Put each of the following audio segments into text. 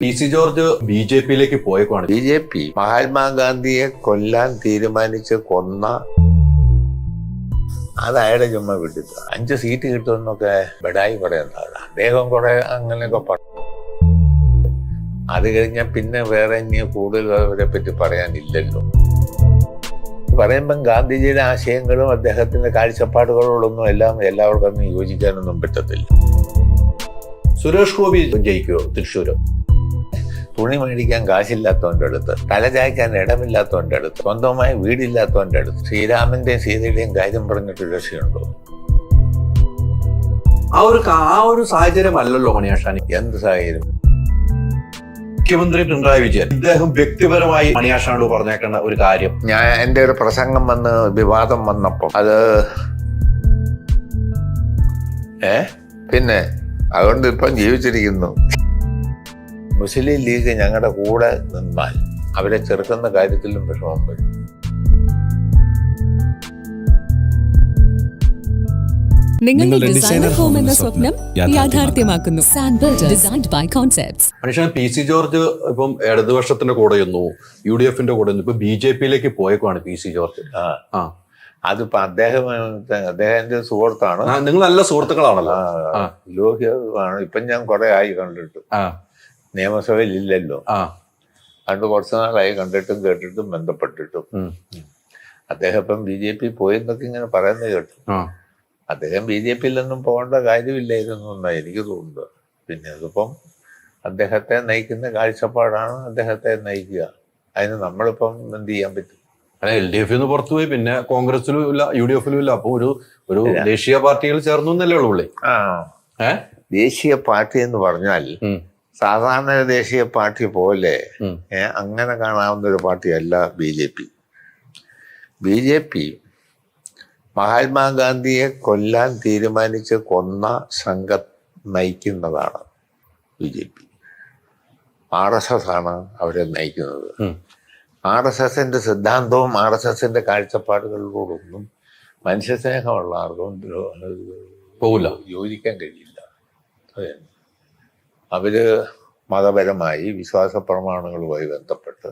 P C George BJP-യിലേക്ക് പോയേക്കുവാണ്. BJP മഹാത്മാഗാന്ധിയെ കൊല്ലാൻ തീരുമാനിച്ച് കൊന്ന അത് അയാളെ ചുമ്മാ വിട്ടില്ല. 5 സീറ്റ് കിട്ടുമെന്നൊക്കെ ബെഡായി പറയുന്നതാണ്. അദ്ദേഹം കുറെ അങ്ങനെയൊക്കെ പറഞ്ഞു. അത് കഴിഞ്ഞാൽ പിന്നെ വേറെ ഇനി കൂടുതൽ അവരെ പറ്റി പറയാനില്ലല്ലോ. പറയുമ്പം ഗാന്ധിജിയുടെ ആശയങ്ങളും അദ്ദേഹത്തിന്റെ കാഴ്ചപ്പാടുകളോടൊന്നും എല്ലാവർക്കും യോജിക്കാനൊന്നും പറ്റത്തില്ല. സുരേഷ് ഗോപി ജയിക്കുമോ തൃശ്ശൂർ? തുണി മേടിക്കാൻ കാശില്ലാത്തവൻ്റെ അടുത്ത്, തലചായ്ക്കാൻ ഇടമില്ലാത്തവൻ്റെ അടുത്ത്, സ്വന്തമായി വീടില്ലാത്തവൻ്റെ അടുത്ത് ശ്രീരാമന്റെയും സീതയുടെയും കാര്യം പറഞ്ഞിട്ട് രക്ഷയുണ്ടോ? ആ ഒരു സാഹചര്യം അല്ലല്ലോ മണിയാശാനി. എന്ത് സാഹചര്യം? മുഖ്യമന്ത്രി പിണറായി വിജയൻ ഇദ്ദേഹം വ്യക്തിപരമായി മണിയാശാനോട് പറഞ്ഞേക്കേണ്ട ഒരു കാര്യം, എൻ്റെ ഒരു പ്രസംഗം വന്ന് വിവാദം വന്നപ്പോൾ അത് പിന്നെ അതുകൊണ്ട് ഇപ്പം ജീവിച്ചിരിക്കുന്നു. മുസ്ലിം ലീഗ് ഞങ്ങളുടെ കൂടെ നിന്നാൽ അവരെ ചെറുക്കുന്ന കാര്യത്തിലും വിഷമം വരും. നിങ്ങളുടെ ഡിസൈനർ ഹോം എന്ന സ്വപ്നം യാഥാർത്ഥ്യമാക്കുന്നു. സാൻബിൾഡ് ഡിസൈൻഡ് ബൈ കോൺസെപ്റ്റ്സ്. മനുഷ്യൻ പി സി ജോർജ് ഇപ്പം ഇടതുപക്ഷത്തിന്റെ കൂടെയൊന്നു, UDF-ന്റെ കൂടെ ഇപ്പൊ BJP-യിലേക്ക് പോയേക്കുവാണ് പി സി ജോർജ്. അതിപ്പോ അദ്ദേഹത്തിന്റെ സുഹൃത്താണ്. നിങ്ങൾ നല്ല സുഹൃത്തുക്കളാണല്ലോ. ലോഹിയാണ്. ഇപ്പം ഞാൻ കുറെ ആയി കണ്ടിട്ട്, നിയമസഭയിൽ ഇല്ലല്ലോ. അതുകൊണ്ട് കുറച്ചു നാളായി കണ്ടിട്ടും കേട്ടിട്ടും ബന്ധപ്പെട്ടിട്ടും. അദ്ദേഹം ഇപ്പം BJP പോയെന്നൊക്കെ ഇങ്ങനെ പറയുന്നത് കേട്ടു. അദ്ദേഹം BJP-യിലൊന്നും പോകേണ്ട കാര്യമില്ലായിരുന്നു എന്നാണ് എനിക്ക് തോന്നുന്നത്. പിന്നെ അതിപ്പം അദ്ദേഹത്തെ നയിക്കുന്ന കാഴ്ചപ്പാടാണ് അദ്ദേഹത്തെ നയിക്കുക. അതിന് നമ്മളിപ്പം എന്ത് ചെയ്യാൻ പറ്റും? LDF-ന്ന് പുറത്തുപോയി, പിന്നെ കോൺഗ്രസിലും ഇല്ല, UDF-ലും ഇല്ല. അപ്പൊ ഒരു ദേശീയ പാർട്ടികൾ ചേർന്നു എന്നല്ലേ ഉള്ളൂ പുള്ളി. ദേശീയ പാർട്ടി എന്ന് പറഞ്ഞാൽ സാധാരണ ദേശീയ പാർട്ടി പോലെ അങ്ങനെ കാണാവുന്ന ഒരു പാർട്ടിയല്ല BJP. BJP മഹാത്മാഗാന്ധിയെ കൊല്ലാൻ തീരുമാനിച്ച് കൊന്ന സംഘം നയിക്കുന്നതാണ് BJP. RSS ആണ് അവരെ നയിക്കുന്നത്. RSS-ന്റെ സിദ്ധാന്തവും RSS-ന്റെ കാഴ്ചപ്പാടുകളിലൂടൊന്നും മനുഷ്യസ്നേഹമുള്ള ആർക്കും പോകില്ല, യോജിക്കാൻ കഴിയില്ല. അതെ, അവര് മതപരമായി വിശ്വാസ പ്രമാണങ്ങളുമായി ബന്ധപ്പെട്ട്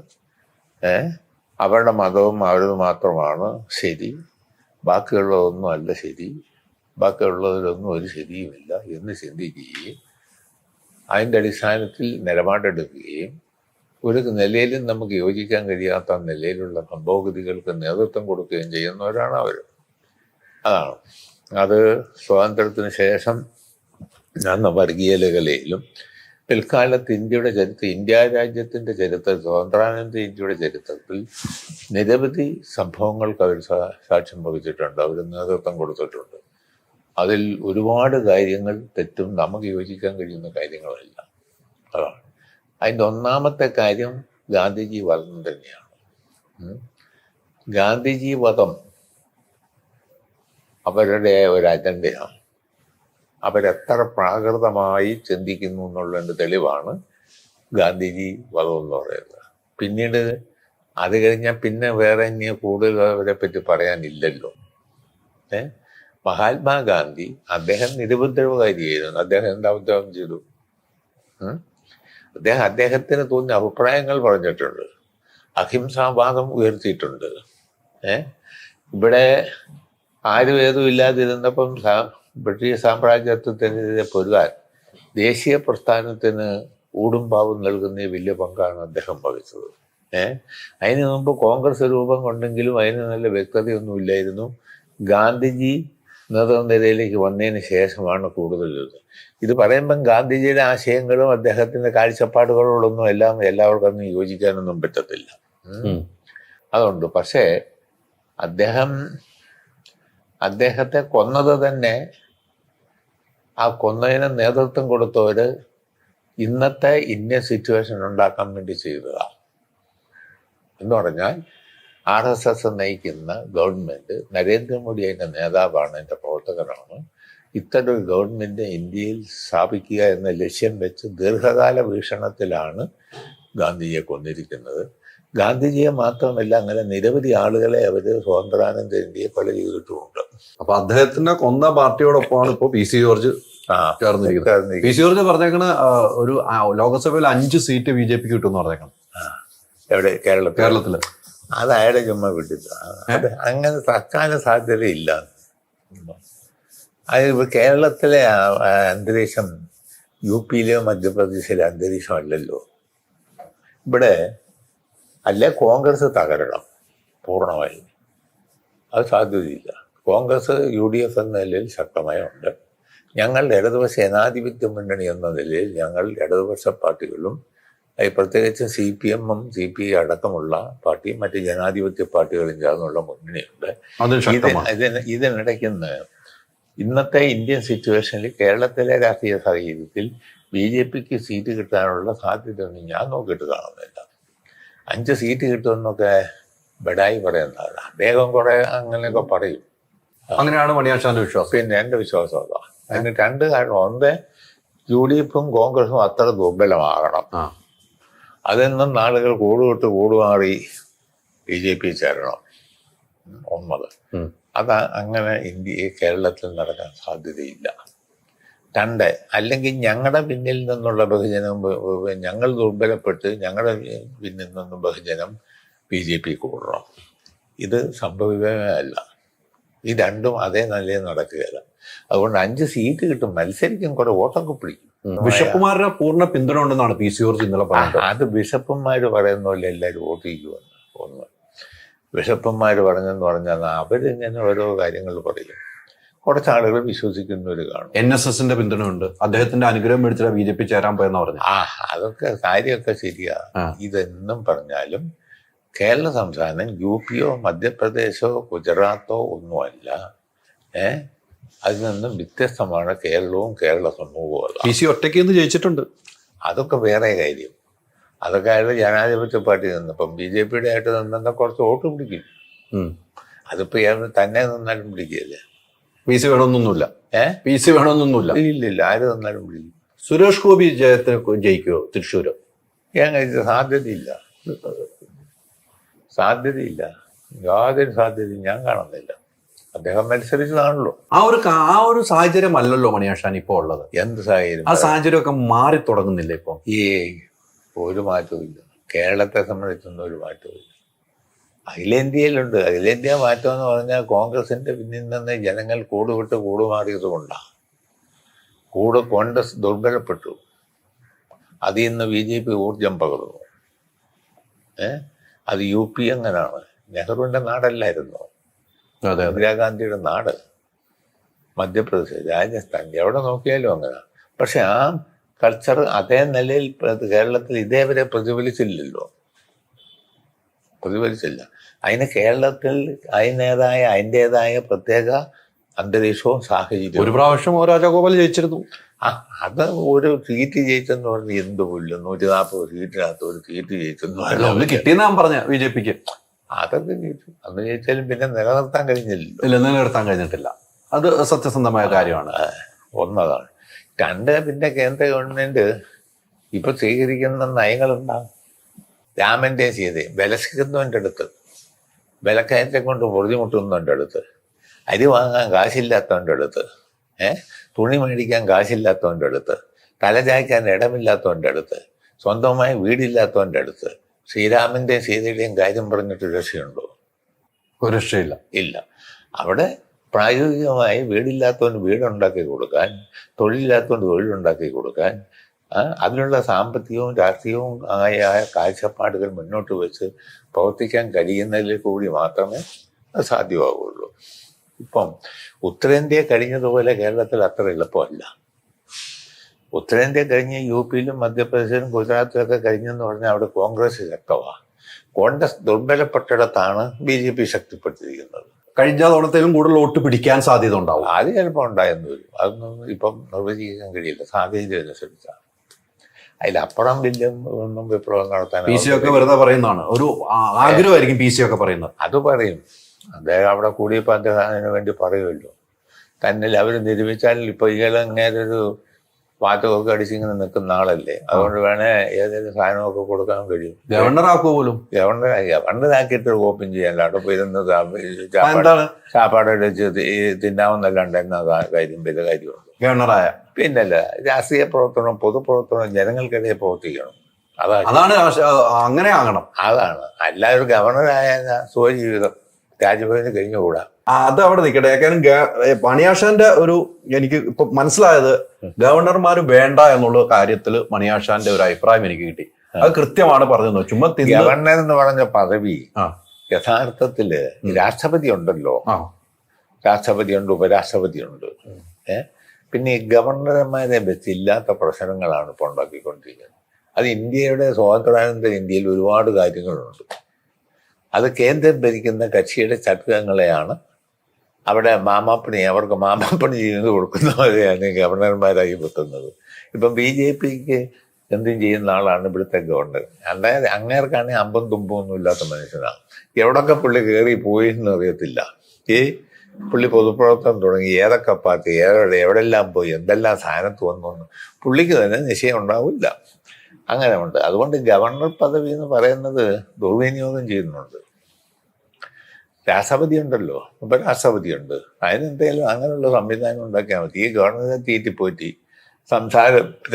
അവരുടെ മതവും അവരത് മാത്രമാണ് ശരി, ബാക്കിയുള്ളതൊന്നും അല്ല ശരി, ബാക്കിയുള്ളതിലൊന്നും ഒരു ശരിയുമില്ല എന്ന് ചിന്തിക്കുകയും അതിൻ്റെ അടിസ്ഥാനത്തിൽ നിലപാടെടുക്കുകയും ഒരു നിലയിലും നമുക്ക് യോജിക്കാൻ കഴിയാത്ത നിലയിലുള്ള സംഭവഗതികൾക്ക് നേതൃത്വം കൊടുക്കുകയും ചെയ്യുന്നവരാണ് അവർ. അതാണ് അത് സ്വാതന്ത്ര്യത്തിന് ശേഷം നടന്ന വർഗീയ ലഹളയിലും പിൽക്കാലത്ത് ഇന്ത്യയുടെ ചരിത്രം, ഇന്ത്യ രാജ്യത്തിൻ്റെ ചരിത്രത്തിൽ, സ്വതന്ത്രാനന്തര ഇന്ത്യയുടെ ചരിത്രത്തിൽ നിരവധി സംഭവങ്ങൾക്ക് അവർ സാക്ഷ്യം വഹിച്ചിട്ടുണ്ട്, അവർ നേതൃത്വം കൊടുത്തിട്ടുണ്ട്. അതിൽ ഒരുപാട് കാര്യങ്ങൾ തെറ്റും നമുക്ക് യോജിക്കാൻ കഴിയുന്ന കാര്യങ്ങളല്ല. അതാണ് അതിൻ്റെ ഒന്നാമത്തെ കാര്യം. ഗാന്ധിജി വധം തന്നെയാണ്. ഗാന്ധിജി വധം അവരുടെ ഒരു അജണ്ടയാണ്. അവരെത്ര പ്രാകൃതമായി ചിന്തിക്കുന്നു എന്നുള്ളതിൻ്റെ തെളിവാണ് ഗാന്ധിജി വധം എന്ന് പറയുന്നത്. പിന്നീട് അത് കഴിഞ്ഞാൽ പിന്നെ വേറെ ഇനി കൂടുതൽ അവരെ പറ്റി പറയാനില്ലല്ലോ. മഹാത്മാഗാന്ധി അദ്ദേഹം നിരുപദ്രവകാരിയായിരുന്നു. അദ്ദേഹം എന്താ ഉദ്യോഗം ചെയ്തു? അദ്ദേഹത്തിന് തോന്നിയ അഭിപ്രായങ്ങൾ പറഞ്ഞിട്ടുണ്ട്, അഹിംസാവാദം ഉയർത്തിയിട്ടുണ്ട്. ഇവിടെ ആരും ഏതും ഇല്ലാതിരുന്നപ്പം ബ്രിട്ടീഷ് സാമ്രാജ്യത്വത്തിനെതിരെ പൊരുതാൻ ദേശീയ പ്രസ്ഥാനത്തിന് ഊടും പാവും നൽകുന്ന വലിയ പങ്കാണ് അദ്ദേഹം വഹിച്ചത്. അതിന് മുമ്പ് കോൺഗ്രസ് രൂപം കൊണ്ടെങ്കിലും അതിന് നല്ല വ്യക്തതയൊന്നും ഇല്ലായിരുന്നു. ഗാന്ധിജി നേതൃനിരയിലേക്ക് വന്നതിന് ശേഷമാണ് കൂടുതൽ ഇത് പറയുമ്പം ഗാന്ധിജിയുടെ ആശയങ്ങളും അദ്ദേഹത്തിന്റെ കാഴ്ചപ്പാടുകളോടൊന്നും എല്ലാവർക്കും യോജിക്കാനൊന്നും പറ്റത്തില്ല. അതുകൊണ്ട് പക്ഷേ അദ്ദേഹത്തെ കൊന്നത് തന്നെ, ആ കൊന്നതിന് നേതൃത്വം കൊടുത്തവര് ഇന്നത്തെ ഇന്ത്യൻ സിറ്റുവേഷൻ ഉണ്ടാക്കാൻ വേണ്ടി ചെയ്തതാണ്. എന്ന് പറഞ്ഞാൽ RSS നയിക്കുന്ന ഗവൺമെന്റ്, നരേന്ദ്രമോദി അതിൻ്റെ നേതാവാണ്, അതിൻ്റെ പ്രവർത്തകരാണ്. ഇത്തരം ഒരു ഗവൺമെന്റ് ഇന്ത്യയിൽ സ്ഥാപിക്കുക എന്ന ലക്ഷ്യം വെച്ച് ദീർഘകാല വീക്ഷണത്തിലാണ് ഗാന്ധിജിയെ കൊന്നിരിക്കുന്നത്. ഗാന്ധിജിയെ മാത്രമല്ല, അങ്ങനെ നിരവധി ആളുകളെ അവർ സ്വാതന്ത്ര്യാനന്തര ഇന്ത്യയെ കൊല ചെയ്തിട്ടുമുണ്ട്. അപ്പൊ അദ്ദേഹത്തിനെ കൊന്ന പാർട്ടിയോടൊപ്പമാണ് ഇപ്പോൾ പി സി ജോർജ് ചേർന്നിരിക്കുന്നത്. പി സി ജോർജ് പറഞ്ഞേക്കണ ലോകസഭയിൽ 5 സീറ്റ് ബി ജെ പിക്ക് കിട്ടുമെന്ന് പറഞ്ഞേക്കണം. എവിടെ? കേരളത്തില്. അത് അയാളെ ചുമ്മാ വിട്ടില്ല. അത് അങ്ങനെ തൽക്കാല സാധ്യതയില്ല. അത് കേരളത്തിലെ അന്തരീക്ഷം യു പിയിലെയോ മധ്യപ്രദേശിലെ അന്തരീക്ഷം അല്ലല്ലോ. ഇവിടെ അല്ലെ കോൺഗ്രസ് തകരണം പൂർണ്ണമായി, അത് സാധ്യതയില്ല. കോൺഗ്രസ് UDF എന്ന നിലയിൽ ശക്തമായുണ്ട്. ഞങ്ങളുടെ ഇടതുപക്ഷ ജനാധിപത്യ മുന്നണി എന്ന നിലയിൽ ഞങ്ങൾ ഇടതുപക്ഷ പാർട്ടികളും പ്രത്യേകിച്ച് CPM CPI അടക്കമുള്ള പാർട്ടിയും മറ്റ് ജനാധിപത്യ പാർട്ടികളും ചേർന്നുള്ള മുന്നണിയുണ്ട്. ഇതിനിടയ്ക്ക് ഇന്നത്തെ ഇന്ത്യൻ സിറ്റുവേഷനിൽ കേരളത്തിലെ രാഷ്ട്രീയ സാഹചര്യത്തിൽ BJPക്ക് സീറ്റ് കിട്ടാനുള്ള സാധ്യതയൊന്നും ഞാൻ നോക്കിയിട്ട് കാണുന്നില്ല. 5 സീറ്റ് കിട്ടുമെന്നൊക്കെ ബെഡായി പറയുന്നതാണ്. അദ്ദേഹം കുറെ അങ്ങനെയൊക്കെ പറയും. അങ്ങനെയാണ് മണിയാശാന്റെ വിശ്വാസം. പിന്നെ എൻ്റെ വിശ്വാസം അതാ. അതിന് 2 കാരണം. ഒന്ന്, UDFും കോൺഗ്രസും അത്ര ദുർബലമാകണം. അതെന്നും നാളുകൾ കൂടുമാറി BJP ചേരണം. ഒന്നത്. അങ്ങനെ കേരളത്തിൽ നടക്കാൻ സാധ്യതയില്ല. 2, അല്ലെങ്കിൽ ഞങ്ങളുടെ പിന്നിൽ നിന്നുള്ള ബഹുജനം, ഞങ്ങൾ ദുർബലപ്പെട്ട് ഞങ്ങളുടെ പിന്നിൽ നിന്നും ബഹുജനം BJP കൂടണം. ഇത് സംഭവിക്കുകയല്ല. ഈ രണ്ടും അതേ നിലയിൽ നടക്കുകയില്ല. അതുകൊണ്ട് 5 സീറ്റ് കിട്ടും, മത്സരിക്കും, കുറെ വോട്ടൊക്കെ പിടിക്കും. ബിഷപ്പുമാരുടെ പൂർണ്ണ പിന്തുണ ഉണ്ടെന്നാണ് പി സി ജോർജ് ഇന്നലെ പറഞ്ഞത്. അത് ബിഷപ്പന്മാർ പറയുന്ന പോലെ എല്ലാവരും വോട്ട് ചെയ്യുമെന്ന്. ഒന്ന്, ബിഷപ്പന്മാർ പറഞ്ഞെന്ന് പറഞ്ഞാൽ അവരിങ്ങനെ ഓരോ കാര്യങ്ങൾ പറയും, കുറച്ചാളുകൾ വിശ്വസിക്കുന്നവർ കാണും. NSSന്റെ പിന്തുണയുണ്ട്, അദ്ദേഹത്തിന്റെ അനുഗ്രഹം മേടിച്ചിട്ട് BJP ചേരാൻ പോയെന്ന് പറഞ്ഞു. അതൊക്കെ കാര്യമൊക്കെ ശരിയാ. ഇതെന്നും പറഞ്ഞാലും കേരള സംസ്ഥാനം UPയോ മധ്യപ്രദേശോ ഗുജറാത്തോ ഒന്നുമല്ല. അതിൽ നിന്നും വ്യത്യസ്തമാണ് കേരളവും കേരള സമൂഹവും. PC ഒറ്റയ്ക്ക് ജയിച്ചിട്ടുണ്ട്. അതൊക്കെ വേറെ കാര്യം. അതൊക്കെ അയാൾ ജനാധിപത്യ പാർട്ടി നിന്നപ്പം BJPയുടെ ആയിട്ട് നിന്ന കുറച്ച് വോട്ട് പിടിക്കും. അതിപ്പോ തന്നെ നിന്നാലും പിടിക്കുകയല്ലേ. PC വേണമെന്നൊന്നുമില്ല. PC വേണമെന്നൊന്നുമില്ല. ഇല്ലില്ല, ആര് നിന്നാലും പിടിക്കും. സുരേഷ് ഗോപി ജയിക്കുമോ തൃശ്ശൂര്? സാധ്യതയില്ല. യാതൊരു സാധ്യതയും ഞാൻ കാണുന്നില്ല. അദ്ദേഹം മത്സരിച്ചതാണല്ലോ. ആ ഒരു സാഹചര്യം അല്ലല്ലോ മണിയാശാൻ ഇപ്പൊ ഉള്ളത്. എന്ത് സാഹചര്യം? ആ സാഹചര്യമൊക്കെ മാറി തുടങ്ങുന്നില്ല ഇപ്പൊ. ഒരു മാറ്റവും ഇല്ല. കേരളത്തെ സംബന്ധിച്ചൊന്നും ഒരു മാറ്റവും ഇല്ല. അഖിലേന്ത്യയിലുണ്ട്. അഖിലേന്ത്യാ മാറ്റം എന്ന് പറഞ്ഞാൽ കോൺഗ്രസിന്റെ പിന്നിൽ നിന്ന് ജനങ്ങൾ കൂടുമാറിയത് കൊണ്ടാണ്. കോൺഗ്രസ് ദുർബലപ്പെട്ടു. അതിൽ നിന്ന് BJP ഊർജം പകർന്നു. അത് UP അങ്ങനാണ്. നെഹ്റുവിന്റെ നാടല്ലായിരുന്നു, ഇന്ദിരാഗാന്ധിയുടെ നാട്. മധ്യപ്രദേശ്, രാജസ്ഥാൻ, എവിടെ നോക്കിയാലും അങ്ങനെ. പക്ഷെ ആ കൾച്ചർ അതേ നിലയിൽ കേരളത്തിൽ ഇതേവരെ പ്രതിഫലിച്ചില്ല. അതിന് കേരളത്തിൽ അതിൻ്റെതായ പ്രത്യേക അന്തരീക്ഷവും സാഹചര്യവും. ഒരു പ്രാവശ്യം രാജഗോപാൽ ജയിച്ചിരുന്നു. അത് ഒരു സീറ്റ് ജയിച്ചെന്ന് പറഞ്ഞ് എന്ത് പുല്ലും 140 സീറ്റിനകത്ത് ഒരു സീറ്റ് ജയിച്ചെന്ന് കിട്ടിയെന്നാ പറഞ്ഞ BJPക്ക്. അതൊക്കെ ജയിച്ചു. അന്ന് ജയിച്ചാലും പിന്നെ നിലനിർത്താൻ കഴിഞ്ഞിട്ടില്ല. അത് സത്യസന്ധമായ കാര്യമാണ്. ഒന്നതാണ്. 2, പിന്നെ കേന്ദ്ര ഗവൺമെന്റ് ഇപ്പൊ സ്വീകരിക്കുന്ന നയങ്ങളുണ്ടാകും. രാമന്റെ സീതയും വിലസിക്കുന്നവൻ്റെ അടുത്ത്, വിലക്കയറ്റം കൊണ്ട് പൊറുതിമുട്ടുന്നവൻ്റെ അടുത്ത്, അരി വാങ്ങാൻ കാശില്ലാത്തവൻ്റെ അടുത്ത്, തുണി മേടിക്കാൻ കാശില്ലാത്തവൻ്റെ അടുത്ത്, തലചായ്ക്കാൻ ഇടമില്ലാത്തവൻ്റെ അടുത്ത്, സ്വന്തമായി വീടില്ലാത്തവൻ്റെ അടുത്ത് ശ്രീരാമന്റെയും സീതയുടെയും കാര്യം പറഞ്ഞിട്ട് രക്ഷയുണ്ടോ? ഒരു രക്ഷയില്ല. ഇല്ല. അവിടെ പ്രായോഗികമായി വീടില്ലാത്തവന് വീടുണ്ടാക്കി കൊടുക്കാൻ, തൊഴിലില്ലാത്തവന് തൊഴിലുണ്ടാക്കി കൊടുക്കാൻ, അതിനുള്ള സാമ്പത്തികവും രാഷ്ട്രീയവും ആയ കാഴ്ചപ്പാടുകൾ മുന്നോട്ട് വെച്ച് പ്രവർത്തിക്കാൻ കഴിയുന്നതിൽ കൂടി മാത്രമേ അത് സാധ്യമാവുള്ളൂ. ഇപ്പം ഉത്തരേന്ത്യ കഴിഞ്ഞതുപോലെ കേരളത്തിൽ അത്ര എളുപ്പമല്ല. ഉത്തരേന്ത്യ കഴിഞ്ഞ് UPയിലും മധ്യപ്രദേശിലും ഗുജറാത്തിലും ഒക്കെ കഴിഞ്ഞെന്ന് പറഞ്ഞാൽ അവിടെ കോൺഗ്രസ് ശക്തമാണ്. കോൺഗ്രസ് ദുർബലപ്പെട്ടിടത്താണ് BJP ശക്തിപ്പെട്ടിരിക്കുന്നത്. കഴിഞ്ഞ തവണത്തേലും കൂടുതൽ വോട്ട് പിടിക്കാൻ സാധ്യത ഉണ്ടാവും. അത് ചിലപ്പോൾ ഉണ്ടായെന്ന് വരും. അതൊന്നും ഇപ്പം നിർവചിക്കാൻ കഴിയില്ല. സാഹചര്യം അനുസരിച്ചാണ്. അതിലപ്പുറം വലിയ ഒന്നും വിപ്ലവം നടത്താൻ PC ഒക്കെ വെറുതെ പറയുന്നതാണ്. ഒരു ആഗ്രഹമായിരിക്കും PC ഒക്കെ പറയുന്നത്. അത് പറയും. അദ്ദേഹം അവിടെ കൂടിയപ്പോൾ അദ്ദേഹം അതിനു വേണ്ടി പറയുമല്ലോ. തന്നിൽ അവർ നിരൂപിച്ചാൽ ഇപ്പൊ ഇയാളെങ്ങനൊരു പാറ്റൊക്കെ അടിച്ചിങ്ങനെ നിൽക്കുന്ന ആളല്ലേ. അതുകൊണ്ട് വേണേ ഏതെങ്കിലും സാധനമൊക്കെ കൊടുക്കാൻ കഴിയും. ഗവർണറാക്കോ പോലും. ഗവർണറാക്കിയിട്ട് ഓപ്പൺ ചെയ്യാൻ അവിടെ പോയിരുന്ന് ചാപ്പാട് വെച്ച് തിന്നാവുന്നല്ലാണ്ട് എന്നാ കാര്യം വലിയ കാര്യമുണ്ട്. ഗവർണറായ പിന്നല്ല രാഷ്ട്രീയ പ്രവർത്തനം, പൊതുപ്രവർത്തനം ജനങ്ങൾക്കിടയിൽ പ്രവർത്തിക്കണം. അതാണ് അങ്ങനെ ആകണം. അതാണ്. അല്ല ഒരു ഗവർണറായ സ്വജീവിതം രാജ്ഭവന് കഴിഞ്ഞുകൂടാ. അത് അവിടെ നിൽക്കട്ടെ. കാരണം മണിയാശാന്റെ ഒരു എനിക്ക് ഇപ്പൊ മനസ്സിലായത് ഗവർണർമാര് വേണ്ട എന്നുള്ള കാര്യത്തിൽ മണിയാശാന്റെ ഒരു അഭിപ്രായം എനിക്ക് കിട്ടി. അത് കൃത്യമാണ് പറഞ്ഞത്. ചുമ്മാ ഗവർണർ എന്ന് പറഞ്ഞ പദവി യഥാർത്ഥത്തില് രാഷ്ട്രപതി ഉണ്ടല്ലോ, രാഷ്ട്രപതിയുണ്ട്, ഉപരാഷ്ട്രപതിയുണ്ട്. പിന്നെ ഈ ഗവർണർമാരെ വെച്ചില്ലാത്ത പ്രശ്നങ്ങളാണ് ഇപ്പോൾ ഉണ്ടാക്കിക്കൊണ്ടിരിക്കുന്നത്. അത് ഇന്ത്യയുടെ സ്വാതന്ത്ര്യാനന്തര ഇന്ത്യയിൽ ഒരുപാട് കാര്യങ്ങളുണ്ട്. അത് കേന്ദ്രം ഭരിക്കുന്ന കക്ഷിയുടെ ചട്ടങ്ങളെയാണ് അവിടെ അവർക്ക് മാമാപ്പണി ചെയ്ത് കൊടുക്കുന്നവരെയാണ് ഗവർണർമാരായി വെക്കുന്നത്. ഇപ്പം BJPക്ക് എന്തും ചെയ്യുന്ന ആളാണ് ഇവിടുത്തെ ഗവർണർ. അതായത് അങ്ങേർക്കാണെങ്കിൽ അമ്പും തുമ്പും ഒന്നും ഇല്ലാത്ത മനുഷ്യനാണ്. എവിടൊക്കെ പുള്ളി കയറി പോയി എന്ന് അറിയത്തില്ല. പുള്ളി പൊതുപ്രവർത്തനം തുടങ്ങി ഏതൊക്കെ പാർട്ടി എവിടെല്ലാം പോയി എന്തെല്ലാം സ്ഥാനത്ത് വന്നു പുള്ളിക്ക് തന്നെ നിശ്ചയം ഉണ്ടാവില്ല. അങ്ങനെ ഉണ്ട്. അതുകൊണ്ട് ഗവർണർ പദവി എന്ന് പറയുന്നത് ദുർവിനിയോഗം ചെയ്യുന്നുണ്ട്. രാഷ്ട്രപതി ഉണ്ടല്ലോ, ഉപരാഷ്ട്രപതിയുണ്ട്. അതിനെന്തെങ്കിലും അങ്ങനെയുള്ള സംവിധാനം ഉണ്ടാക്കിയാൽ മതി. ഈ ഗവർണറെ തീറ്റിപ്പോറ്റി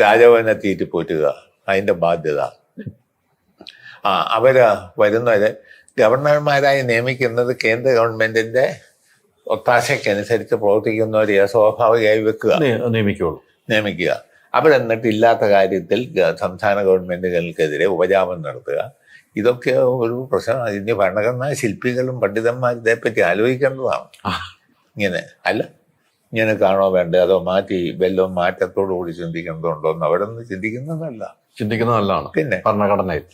രാജഭവനെ തീറ്റിപ്പോറ്റുക അതിൻ്റെ ബാധ്യത. അവര് വരുന്നവരെ ഗവർണർമാരായി നിയമിക്കുന്നത് കേന്ദ്ര ഗവൺമെന്റിന്റെ ഒത്താശയ്ക്കനുസരിച്ച് പ്രവർത്തിക്കുന്നവരെ സ്വാഭാവികമായി നിയമിക്കുക. അവരെന്നിട്ട് ഇല്ലാത്ത കാര്യത്തിൽ സംസ്ഥാന ഗവൺമെന്റുകൾക്കെതിരെ ഉപജാപം നടത്തുക. ഇതൊക്കെ ഒരു പ്രശ്നം. ഇതിന്റെ ഭരണഘടനാ ശില്പികളും പണ്ഡിതന്മാരും ഇതേപ്പറ്റി ആലോചിക്കേണ്ടതാണ്. ഇങ്ങനെ കാണോ വേണ്ടേ, അതോ വല്ലതും മാറ്റത്തോടു കൂടി ചിന്തിക്കേണ്ടതുണ്ടോ എന്ന് അവിടെ നിന്ന് ചിന്തിക്കുന്നതല്ല. ചിന്തിക്കുന്നതല്ലാണ്. പിന്നെ ഭരണഘടനയിൽ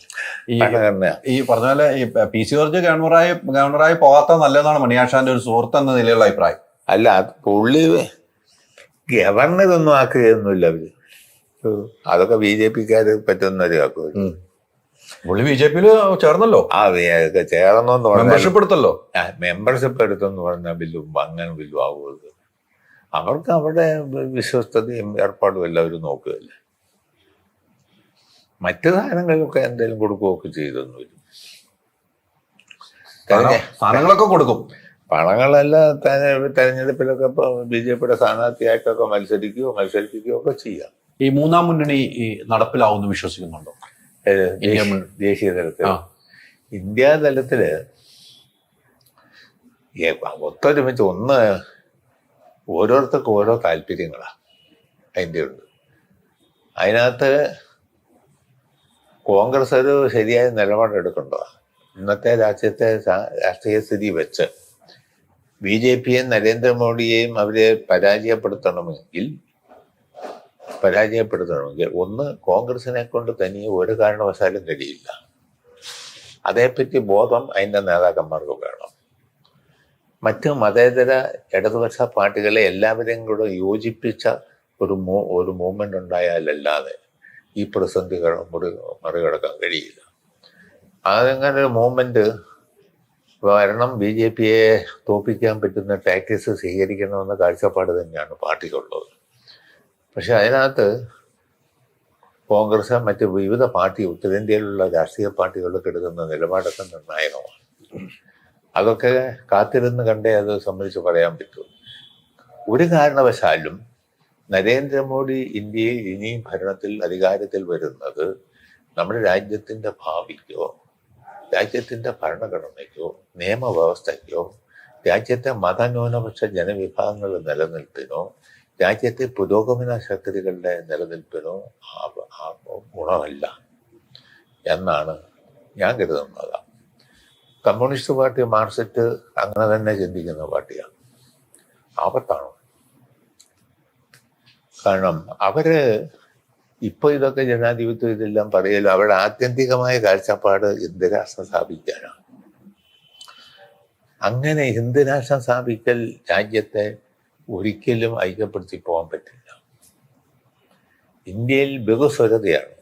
ഈ പറഞ്ഞ പോലെ ഈ PC ജോർജ് ഗവർണറായി പോകാത്ത നല്ലതാണ് മണിയാശാന്റെ ഒരു സുഹൃത്ത് എന്ന നിലയിലുള്ള അഭിപ്രായം. അല്ല, പുള്ളി ഗവർണറൊന്നും ആക്കുകയൊന്നുമില്ല. അവര് അതൊക്കെ BJPക്കാര് പറ്റുന്നവരെ ആക്കുക. പുള്ളി BJPയിൽ ചേർന്നല്ലോ. ചേർന്നെന്ന് പറഞ്ഞാൽ മെമ്പർഷിപ്പ് എടുത്തല്ലോ. മെമ്പർഷിപ്പ് എടുത്തെന്ന് പറഞ്ഞാൽ അങ്ങനെ ബില്ലും ആകുന്നത്. അവർക്ക് അവിടെ വിശ്വസ്തതയും ഏർപ്പാടും എല്ലാവരും നോക്കുകയല്ലേ. മറ്റു സാധനങ്ങളൊക്കെ എന്തെങ്കിലും കൊടുക്കുകയൊക്കെ ചെയ്തെന്ന് വരും. സാധനങ്ങളൊക്കെ കൊടുക്കും. പണങ്ങളെല്ലാം തെരഞ്ഞെടുപ്പിലൊക്കെ BJPയുടെ സ്ഥാനാർത്ഥിയായിട്ടൊക്കെ മത്സരിപ്പിക്കുകയോ ഒക്കെ ചെയ്യാം. ഈ മൂന്നാം മുന്നണി നടപ്പിലാവുമെന്ന് വിശ്വസിക്കുന്നുണ്ടോ? ദേശീയ തലത്തിൽ ഇന്ത്യ തലത്തില് ഒത്തൊരുമിച്ച് ഓരോരുത്തർക്കും ഓരോ താല്പര്യങ്ങളാണ് അതിൻ്റെ ഉണ്ട്. അതിനകത്ത് കോൺഗ്രസ് ഒരു ശരിയായ നിലപാടെടുക്കേണ്ടതാണ്. ഇന്നത്തെ രാഷ്ട്രീയ സ്ഥിതി വെച്ച് BJPയെയും നരേന്ദ്രമോദിയെയും അവരെ പരാജയപ്പെടുത്തണമെങ്കിൽ ഒന്ന് കോൺഗ്രസിനെ കൊണ്ട് തനിയെ ഒരു കാരണവശാലും കഴിയില്ല. അതേപ്പറ്റി ബോധം അതിൻ്റെ നേതാക്കന്മാർക്ക് വേണം. മറ്റ് മതേതര ഇടതുപക്ഷ പാർട്ടികളെ എല്ലാവരെയും കൂടെ യോജിപ്പിച്ച ഒരു മൂവ്മെന്റ് ഉണ്ടായാലല്ലാതെ ഈ പ്രതിസന്ധി മറികടക്കാൻ കഴിയില്ല. അതങ്ങനെ ഒരു മൂവ്മെന്റ് വരണം. BJPയെ തോൽപ്പിക്കാൻ പറ്റുന്ന ടാക്ടിക്സ് സ്വീകരിക്കണമെന്ന കാഴ്ചപ്പാട് തന്നെയാണ് പാർട്ടിക്കുള്ളത്. പക്ഷെ അതിനകത്ത് കോൺഗ്രസ് മറ്റ് വിവിധ ഉത്തരേന്ത്യയിലുള്ള രാഷ്ട്രീയ പാർട്ടികളൊക്കെ എടുക്കുന്ന നിലപാടൊക്കെ നിർണായകമാണ്. അതൊക്കെ കാത്തിരുന്ന് കണ്ടേ അത് സംബന്ധിച്ച് പറയാൻ പറ്റൂ. ഒരു കാരണവശാലും നരേന്ദ്രമോദി ഇന്ത്യയിൽ ഇനിയും അധികാരത്തിൽ വരുന്നത് നമ്മുടെ രാജ്യത്തിൻ്റെ ഭാവിക്കോ രാജ്യത്തിൻ്റെ ഭരണഘടനയ്ക്കോ നിയമവ്യവസ്ഥയ്ക്കോ രാജ്യത്തെ മതന്യൂനപക്ഷ ജനവിഭാഗങ്ങളുടെ നിലനിൽപ്പിനോ രാജ്യത്തെ പുരോഗമന ശക്തികളുടെ നിലനിൽപ്പിനോ ഗുണമല്ല എന്നാണ് ഞാൻ കരുതുന്നത്. കമ്മ്യൂണിസ്റ്റ് പാർട്ടി മാർക്സിസ്റ്റ് അങ്ങനെ തന്നെ ചിന്തിക്കുന്ന പാർട്ടിയാണ്. ആപത്താണ്. കാരണം അവര് ഇപ്പോൾ ഇതൊക്കെ ജനാധിപത്യം ഇതെല്ലാം പറയലും അവരുടെ ആത്യന്തികമായ കാഴ്ചപ്പാട് ഹിന്ദുരാഷ്ട്രം സ്ഥാപിക്കാനാണ്. അങ്ങനെ ഹിന്ദുരാഷ്ട്രം സ്ഥാപിക്കൽ രാജ്യത്തെ ഒരിക്കലും ഐക്യപ്പെടുത്തി പോകാൻ പറ്റില്ല. ഇന്ത്യയിൽ ബഹുസ്വരതയാണ്.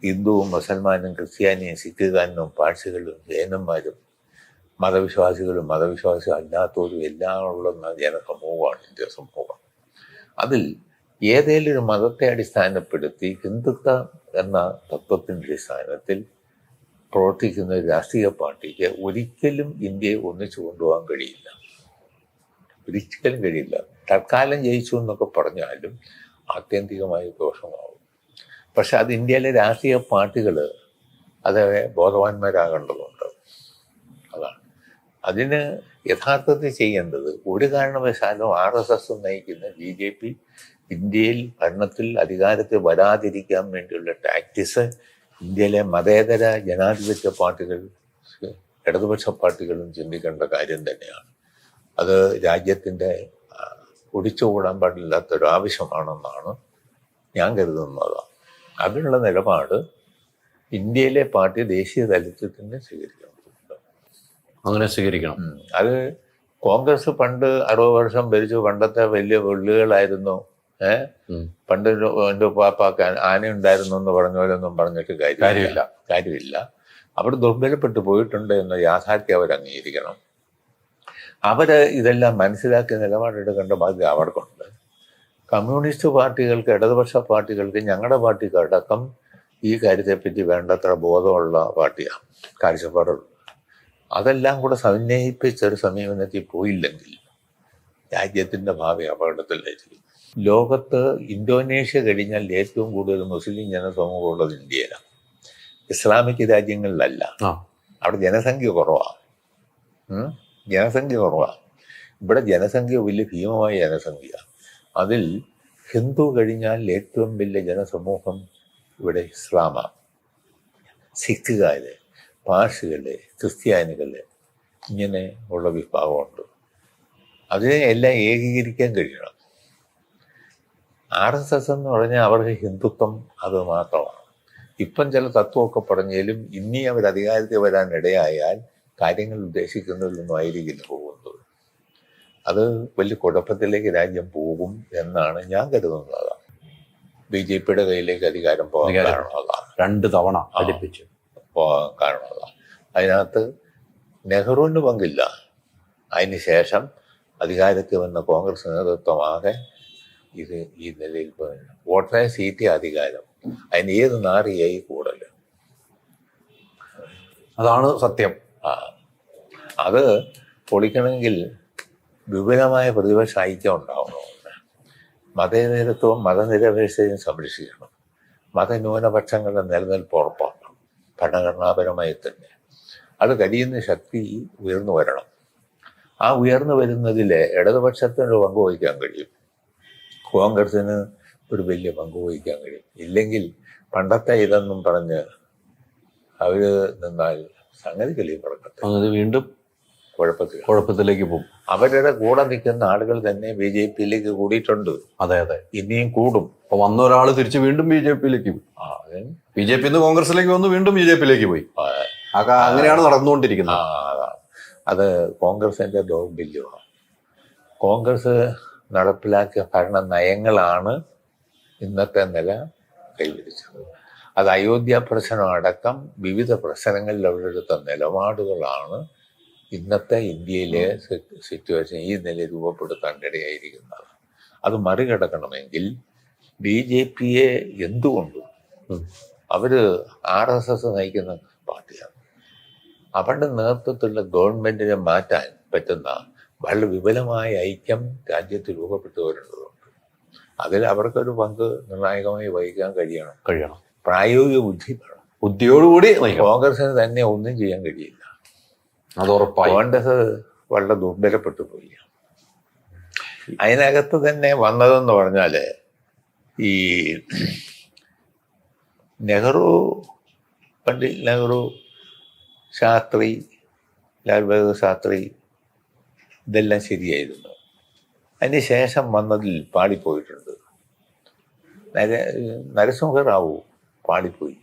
ഹിന്ദുവും മുസൽമാനും ക്രിസ്ത്യാനിയും സിഖുകാരനും പാഴ്സികളും ജൈനന്മാരും മതവിശ്വാസികളും മതവിശ്വാസികൾ അല്ലാത്തവരും എല്ലാം ഉള്ള ജനസമൂഹമാണ് ഇന്ത്യ സമൂഹം. അതിൽ ഏതെങ്കിലും ഒരു മതത്തെ അടിസ്ഥാനപ്പെടുത്തി ഹിന്ദുത്വം എന്ന തത്വത്തിൻ്റെ അടിസ്ഥാനത്തിൽ പ്രവർത്തിക്കുന്ന ഒരു രാഷ്ട്രീയ പാർട്ടിക്ക് ഒരിക്കലും ഇന്ത്യയെ ഒന്നിച്ചു കൊണ്ടുപോകാൻ കഴിയില്ല. ഒരിക്കലും കഴിയില്ല. തൽക്കാലം ജയിച്ചു എന്നൊക്കെ പറഞ്ഞാലും ആത്യന്തികമായി ദോഷമാവും. പക്ഷെ അത് ഇന്ത്യയിലെ രാഷ്ട്രീയ പാർട്ടികൾ അത് ബോധവാന്മാരാകേണ്ടതുണ്ട്. അതാണ് അതിന് യഥാർത്ഥത്തിൽ ചെയ്യേണ്ടത്. ഒരു കാരണവശാലും RSS നയിക്കുന്ന BJP ഇന്ത്യയിൽ ഭരണത്തിൽ അധികാരത്തിൽ വരാതിരിക്കാൻ വേണ്ടിയുള്ള ടാക്ടിക്സ് ഇന്ത്യയിലെ മതേതര ജനാധിപത്യ പാർട്ടികൾ, ഇടതുപക്ഷ പാർട്ടികളും ചിന്തിക്കേണ്ട കാര്യം തന്നെയാണ്. അത് രാജ്യത്തിൻ്റെ ഒടിച്ചുകൂടാൻ പാടില്ലാത്തൊരു ആവശ്യമാണെന്നാണ് ഞാൻ കരുതുന്നത്. അതിനുള്ള നിലപാട് ഇന്ത്യയിലെ പാർട്ടി ദേശീയ തലത്തിൽ തന്നെ സ്വീകരിക്കണം. അങ്ങനെ സ്വീകരിക്കണം. അത് കോൺഗ്രസ് പണ്ട് 60 വർഷം ഭരിച്ചു, പണ്ടത്തെ വലിയ വെള്ളുകളായിരുന്നു. പണ്ട് എൻ്റെ പാപ്പാക്കാൻ ആന ഉണ്ടായിരുന്നു എന്ന് പറഞ്ഞ പോലൊന്നും പറഞ്ഞിട്ട് കാര്യമില്ല. അവർ ദുർബലപ്പെട്ടു പോയിട്ടുണ്ട് എന്ന യാഥാർത്ഥ്യം അവർ അംഗീകരിക്കണം. അവര് ഇതെല്ലാം മനസ്സിലാക്കി നിലപാടെടുക്കേണ്ട ബാധ്യത അവർക്കുണ്ട്. കമ്മ്യൂണിസ്റ്റ് പാർട്ടികൾക്ക്, ഇടതുപക്ഷ പാർട്ടികൾക്ക്, ഞങ്ങളുടെ പാർട്ടിക്ക് അടക്കം ഈ കാര്യത്തെപ്പറ്റി വേണ്ടത്ര ബോധമുള്ള പാർട്ടിയാണ്, കാഴ്ചപ്പാടുള്ള. അതെല്ലാം കൂടെ സമന്വയിപ്പിച്ചൊരു സമീപനത്തിൽ പോയില്ലെങ്കിൽ രാജ്യത്തിൻ്റെ ഭാവി അപകടത്തിലായിരിക്കും. ലോകത്ത് ഇന്തോനേഷ്യ കഴിഞ്ഞാൽ ഏറ്റവും കൂടുതൽ മുസ്ലിം ജനസമൂഹമുള്ളത് ഇന്ത്യയിലാണ്, ഇസ്ലാമിക് രാജ്യങ്ങളിലല്ല. അവിടെ ജനസംഖ്യ കുറവാണ്. ഇവിടെ ജനസംഖ്യ വലിയ ഭീമമായ ജനസംഖ്യ. അതിൽ ഹിന്ദു കഴിഞ്ഞാൽ ഏറ്റവും വലിയ ജനസമൂഹം ഇവിടെ ഇസ്ലാമാണ്. സിഖുകാര്, പാർസികള്, ക്രിസ്ത്യാനികള്, ഇങ്ങനെ ഉള്ള വിഭാഗമുണ്ട്. അതിനെ എല്ലാം ഏകീകരിക്കാൻ കഴിയണം. RSS എന്ന് പറഞ്ഞാൽ അവർക്ക് ഹിന്ദുത്വം അത് മാത്രമാണ്. ഇപ്പം ചില തത്വമൊക്കെ പറഞ്ഞാലും ഇനി അവർ അധികാരത്തിൽ വരാൻ ഇടയായാൽ കാര്യങ്ങൾ ഉദ്ദേശിക്കുന്നതിലൊന്നും ആയിരിക്കില്ല പോകുന്നത്. അത് വലിയ കുഴപ്പത്തിലേക്ക് രാജ്യം പോകും എന്നാണ് ഞാൻ കരുതുന്നത്. BJPയുടെ കയ്യിലേക്ക് അധികാരം പോകാൻ കാരണം അതാണ്. 2 തവണ അടുപ്പിച്ച് പോകാൻ കാരണം അതാണ്. അതിനകത്ത് നെഹ്റുവിന് പങ്കില്ല. അതിന് ശേഷം അധികാരത്തിൽ വന്ന കോൺഗ്രസ് നേതൃത്വമാകെ ഇത് ഈ നിലയിൽ വോട്ടറെ സീറ്റ് അധികാരം, അതിന് ഏത് നാറിയായി കൂടുതൽ. അതാണ് സത്യം. അത് പൊളിക്കണമെങ്കിൽ വിപുലമായ പ്രതിപക്ഷ ഐക്യം ഉണ്ടാവണമെന്ന്. മതേതരത്വവും മതനിരപേക്ഷതയും സംരക്ഷിക്കണം. മതന്യൂനപക്ഷങ്ങളുടെ നിലനിൽപ്പ് ഉറപ്പാക്കണം, ഭരണഘടനാപരമായി തന്നെ. അത് കഴിയുന്ന ശക്തി ഉയർന്നു വരണം. ആ ഉയർന്നു വരുന്നതിൽ ഇടതുപക്ഷത്തിന് പങ്ക് വഹിക്കാൻ കഴിയും, കോൺഗ്രസിന് ഒരു വലിയ പങ്ക് വഹിക്കാൻ കഴിയും. ഇല്ലെങ്കിൽ പണ്ടത്തെ ഇതെന്നും പറഞ്ഞ് അവർ നിന്നാൽ സംഗതി കളി പറക്കട്ടെ, വീണ്ടും കുഴപ്പത്തിലേക്ക് പോകും. അവരുടെ കൂടെ നിൽക്കുന്ന ആളുകൾ തന്നെ BJPയിലേക്ക് കൂടിയിട്ടുണ്ട്. അതെ, ഇനിയും കൂടും. അപ്പൊ വന്ന ഒരാൾ തിരിച്ച് വീണ്ടും BJPയിലേക്ക് പോയി. BJPന്ന് കോൺഗ്രസിലേക്ക് വന്നു, വീണ്ടും BJPയിലേക്ക് പോയി. അങ്ങനെയാണ് നടന്നുകൊണ്ടിരിക്കുന്നത്. അത് കോൺഗ്രസിന്റെ ദൗർബല്യമാണ്. കോൺഗ്രസ് നടപ്പിലാക്കിയ ഭരണ നയങ്ങളാണ് ഇന്നത്തെ നില കൈവരിച്ചത്. അത് അയോധ്യ പ്രശ്നം അടക്കം വിവിധ പ്രശ്നങ്ങളിൽ അവരെടുത്ത നിലപാടുകളാണ് ഇന്നത്തെ ഇന്ത്യയിലെ സിറ്റുവേഷൻ ഈ നില രൂപപ്പെടുത്താൻ ഇടയായിരിക്കുന്നത്. അത് മറികടക്കണമെങ്കിൽ BJPയെ എന്തുകൊണ്ടും അവര് RSS നയിക്കുന്ന പാർട്ടിയാണ്. അവരുടെ നേതൃത്വത്തിലുള്ള ഗവൺമെന്റിനെ മാറ്റാൻ പറ്റുന്ന വളരെ വിപുലമായ ഐക്യം രാജ്യത്ത് രൂപപ്പെട്ടു വരുന്നതുണ്ട്. അതിൽ അവർക്കൊരു പങ്ക് നിർണായകമായി വഹിക്കാൻ കഴിയണം. പ്രായോഗിക ബുദ്ധിയോടുകൂടി കോൺഗ്രസിന് തന്നെ ഒന്നും ചെയ്യാൻ കഴിയില്ല. അത് ഉറപ്പായി. കോൺഗ്രസ് വളരെ ദുർബലപ്പെട്ടു പോയി. അതിനകത്ത് തന്നെ വന്നതെന്ന് പറഞ്ഞാൽ ഈ പണ്ഡിറ്റ് നെഹ്റു, ശാസ്ത്രി, ലാൽ ബഹദൂർ ശാസ്ത്രി, ഇതെല്ലാം ശരിയായിരുന്നു. അതിന് ശേഷം വന്നതിൽ പാളിപ്പോയിട്ടുണ്ട്. നരസിംഹറാവു പാളിപ്പോയി.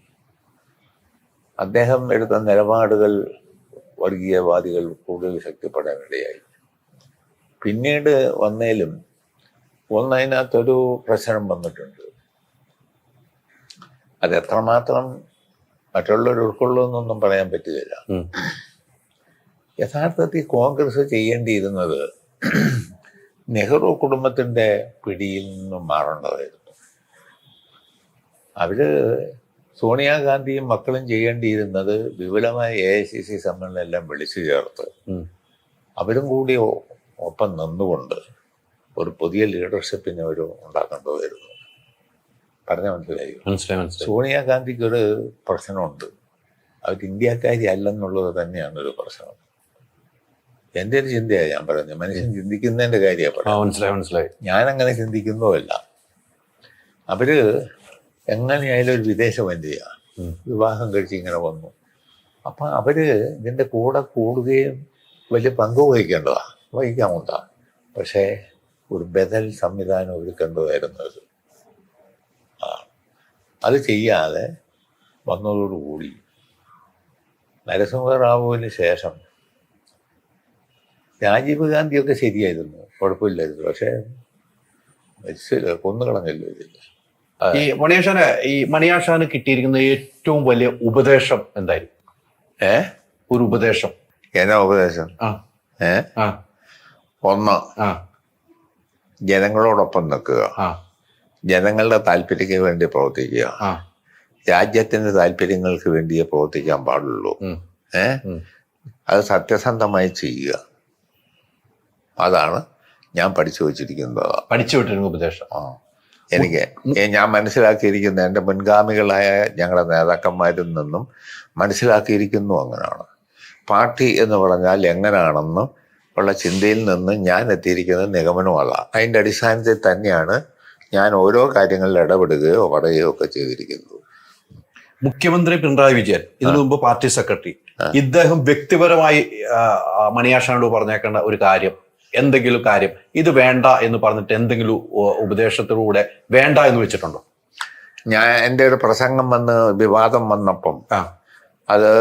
അദ്ദേഹം എടുത്ത നിലപാടുകൾ വർഗീയവാദികൾ കൂടുതൽ ശക്തിപ്പെടാനിടയായി. പിന്നീട് വന്നേലും അതിനകത്തൊരു പ്രശ്നം വന്നിട്ടുണ്ട്. അത് എത്രമാത്രം മറ്റുള്ളവർ ഉൾക്കൊള്ളുമെന്നൊന്നും പറയാൻ പറ്റുകയില്ല. യഥാർത്ഥത്തിൽ കോൺഗ്രസ് ചെയ്യേണ്ടിയിരുന്നത് നെഹ്റു കുടുംബത്തിൻ്റെ പിടിയിൽ നിന്നും മാറേണ്ടതായിരുന്നു. അവര് സോണിയാഗാന്ധിയും മക്കളും ചെയ്യേണ്ടിയിരുന്നത് വിപുലമായ AICC സമ്മേളനം എല്ലാം വിളിച്ചു ചേർത്ത് അവരും കൂടി ഒപ്പം നിന്നുകൊണ്ട് ഒരു പുതിയ ലീഡർഷിപ്പിനെ ഒരു ഉണ്ടാക്കേണ്ടതായിരുന്നു. പറഞ്ഞ മനസ്സിലായി. മനസ്സിലായി. സോണിയാഗാന്ധിക്ക് ഒരു പ്രശ്നമുണ്ട്, അവർ ഇന്ത്യക്കാരി അല്ലെന്നുള്ളത് തന്നെയാണ് ഒരു പ്രശ്നം. എൻ്റെ ഒരു ചിന്തയാണ് ഞാൻ പറയുന്നത്, മനുഷ്യൻ ചിന്തിക്കുന്നതിൻ്റെ കാര്യമാണ്. മനസ്സിലായി. ഞാനങ്ങനെ ചിന്തിക്കുന്നതല്ല. അവര് എങ്ങനെയായാലും ഒരു വിദേശ വനിതയാണ്, വിവാഹം കഴിച്ച് ഇങ്ങനെ വന്നു. അപ്പം അവര് ഇതിൻ്റെ കൂടെ കൂടുകയും വലിയ പങ്ക് വഹിക്കാമുണ്ടാ. പക്ഷേ ഒരു ബദൽ സംവിധാനം ഒരുക്കേണ്ടതായിരുന്നു അത്. അത് ചെയ്യാതെ വന്നതോടുകൂടി നരസിംഹറാവുവിന് ശേഷം രാജീവ് ഗാന്ധിയൊക്കെ ശരിയായിരുന്നു, കുഴപ്പമില്ലായിരുന്നു. പക്ഷേ കൊന്നുകളഞ്ഞല്ലോ ഇതില്ല. ഈ മണിയാശാന് കിട്ടിയിരിക്കുന്ന ഏറ്റവും വലിയ ഉപദേശം എന്തായിരിക്കും? ഒരു ഉപദേശം. എന്നാ ഉപദേശം? ഒന്ന്, ജനങ്ങളോടൊപ്പം നിൽക്കുക, ജനങ്ങളുടെ താല്പര്യത്തിന് വേണ്ടി പ്രവർത്തിക്കുക, രാജ്യത്തിന്റെ താല്പര്യങ്ങൾക്ക് വേണ്ടിയേ പ്രവർത്തിക്കാൻ പാടുള്ളൂ. അത് സത്യസന്ധമായി ചെയ്യുക. അതാണ് ഞാൻ പഠിച്ചു വിട്ടിരിക്കുന്ന ഉപദേശം. ഞാൻ മനസ്സിലാക്കിയിരിക്കുന്ന എൻ്റെ മുൻഗാമികളായ ഞങ്ങളുടെ നേതാക്കന്മാരിൽ നിന്നും മനസ്സിലാക്കിയിരിക്കുന്നു. അങ്ങനെയാണ് പാർട്ടി എന്ന് പറഞ്ഞാൽ എങ്ങനെയാണെന്ന് ഉള്ള ചിന്തയിൽ നിന്ന് ഞാൻ എത്തിയിരിക്കുന്ന നിഗമനം അതാണ്. അതിൻ്റെ അടിസ്ഥാനത്തിൽ തന്നെയാണ് ഞാൻ ഓരോ കാര്യങ്ങളിൽ ഇടപെടുകയോ പറയുകയോ ഒക്കെ ചെയ്തിരിക്കുന്നത്. മുഖ്യമന്ത്രി പിണറായി വിജയൻ, ഇതിനു മുമ്പ് പാർട്ടി സെക്രട്ടറി, ഇദ്ദേഹം വ്യക്തിപരമായി മണിയാശാനോട് പറഞ്ഞേക്കേണ്ട ഒരു കാര്യം, എന്തെങ്കിലും കാര്യം ഇത് വേണ്ട എന്ന് പറഞ്ഞിട്ട് എന്തെങ്കിലും ഉപദേശത്തിലൂടെ വേണ്ട എന്ന് വെച്ചിട്ടുണ്ടോ? ഞാൻ എൻ്റെ ഒരു പ്രസംഗം വിവാദം വന്നപ്പം അത്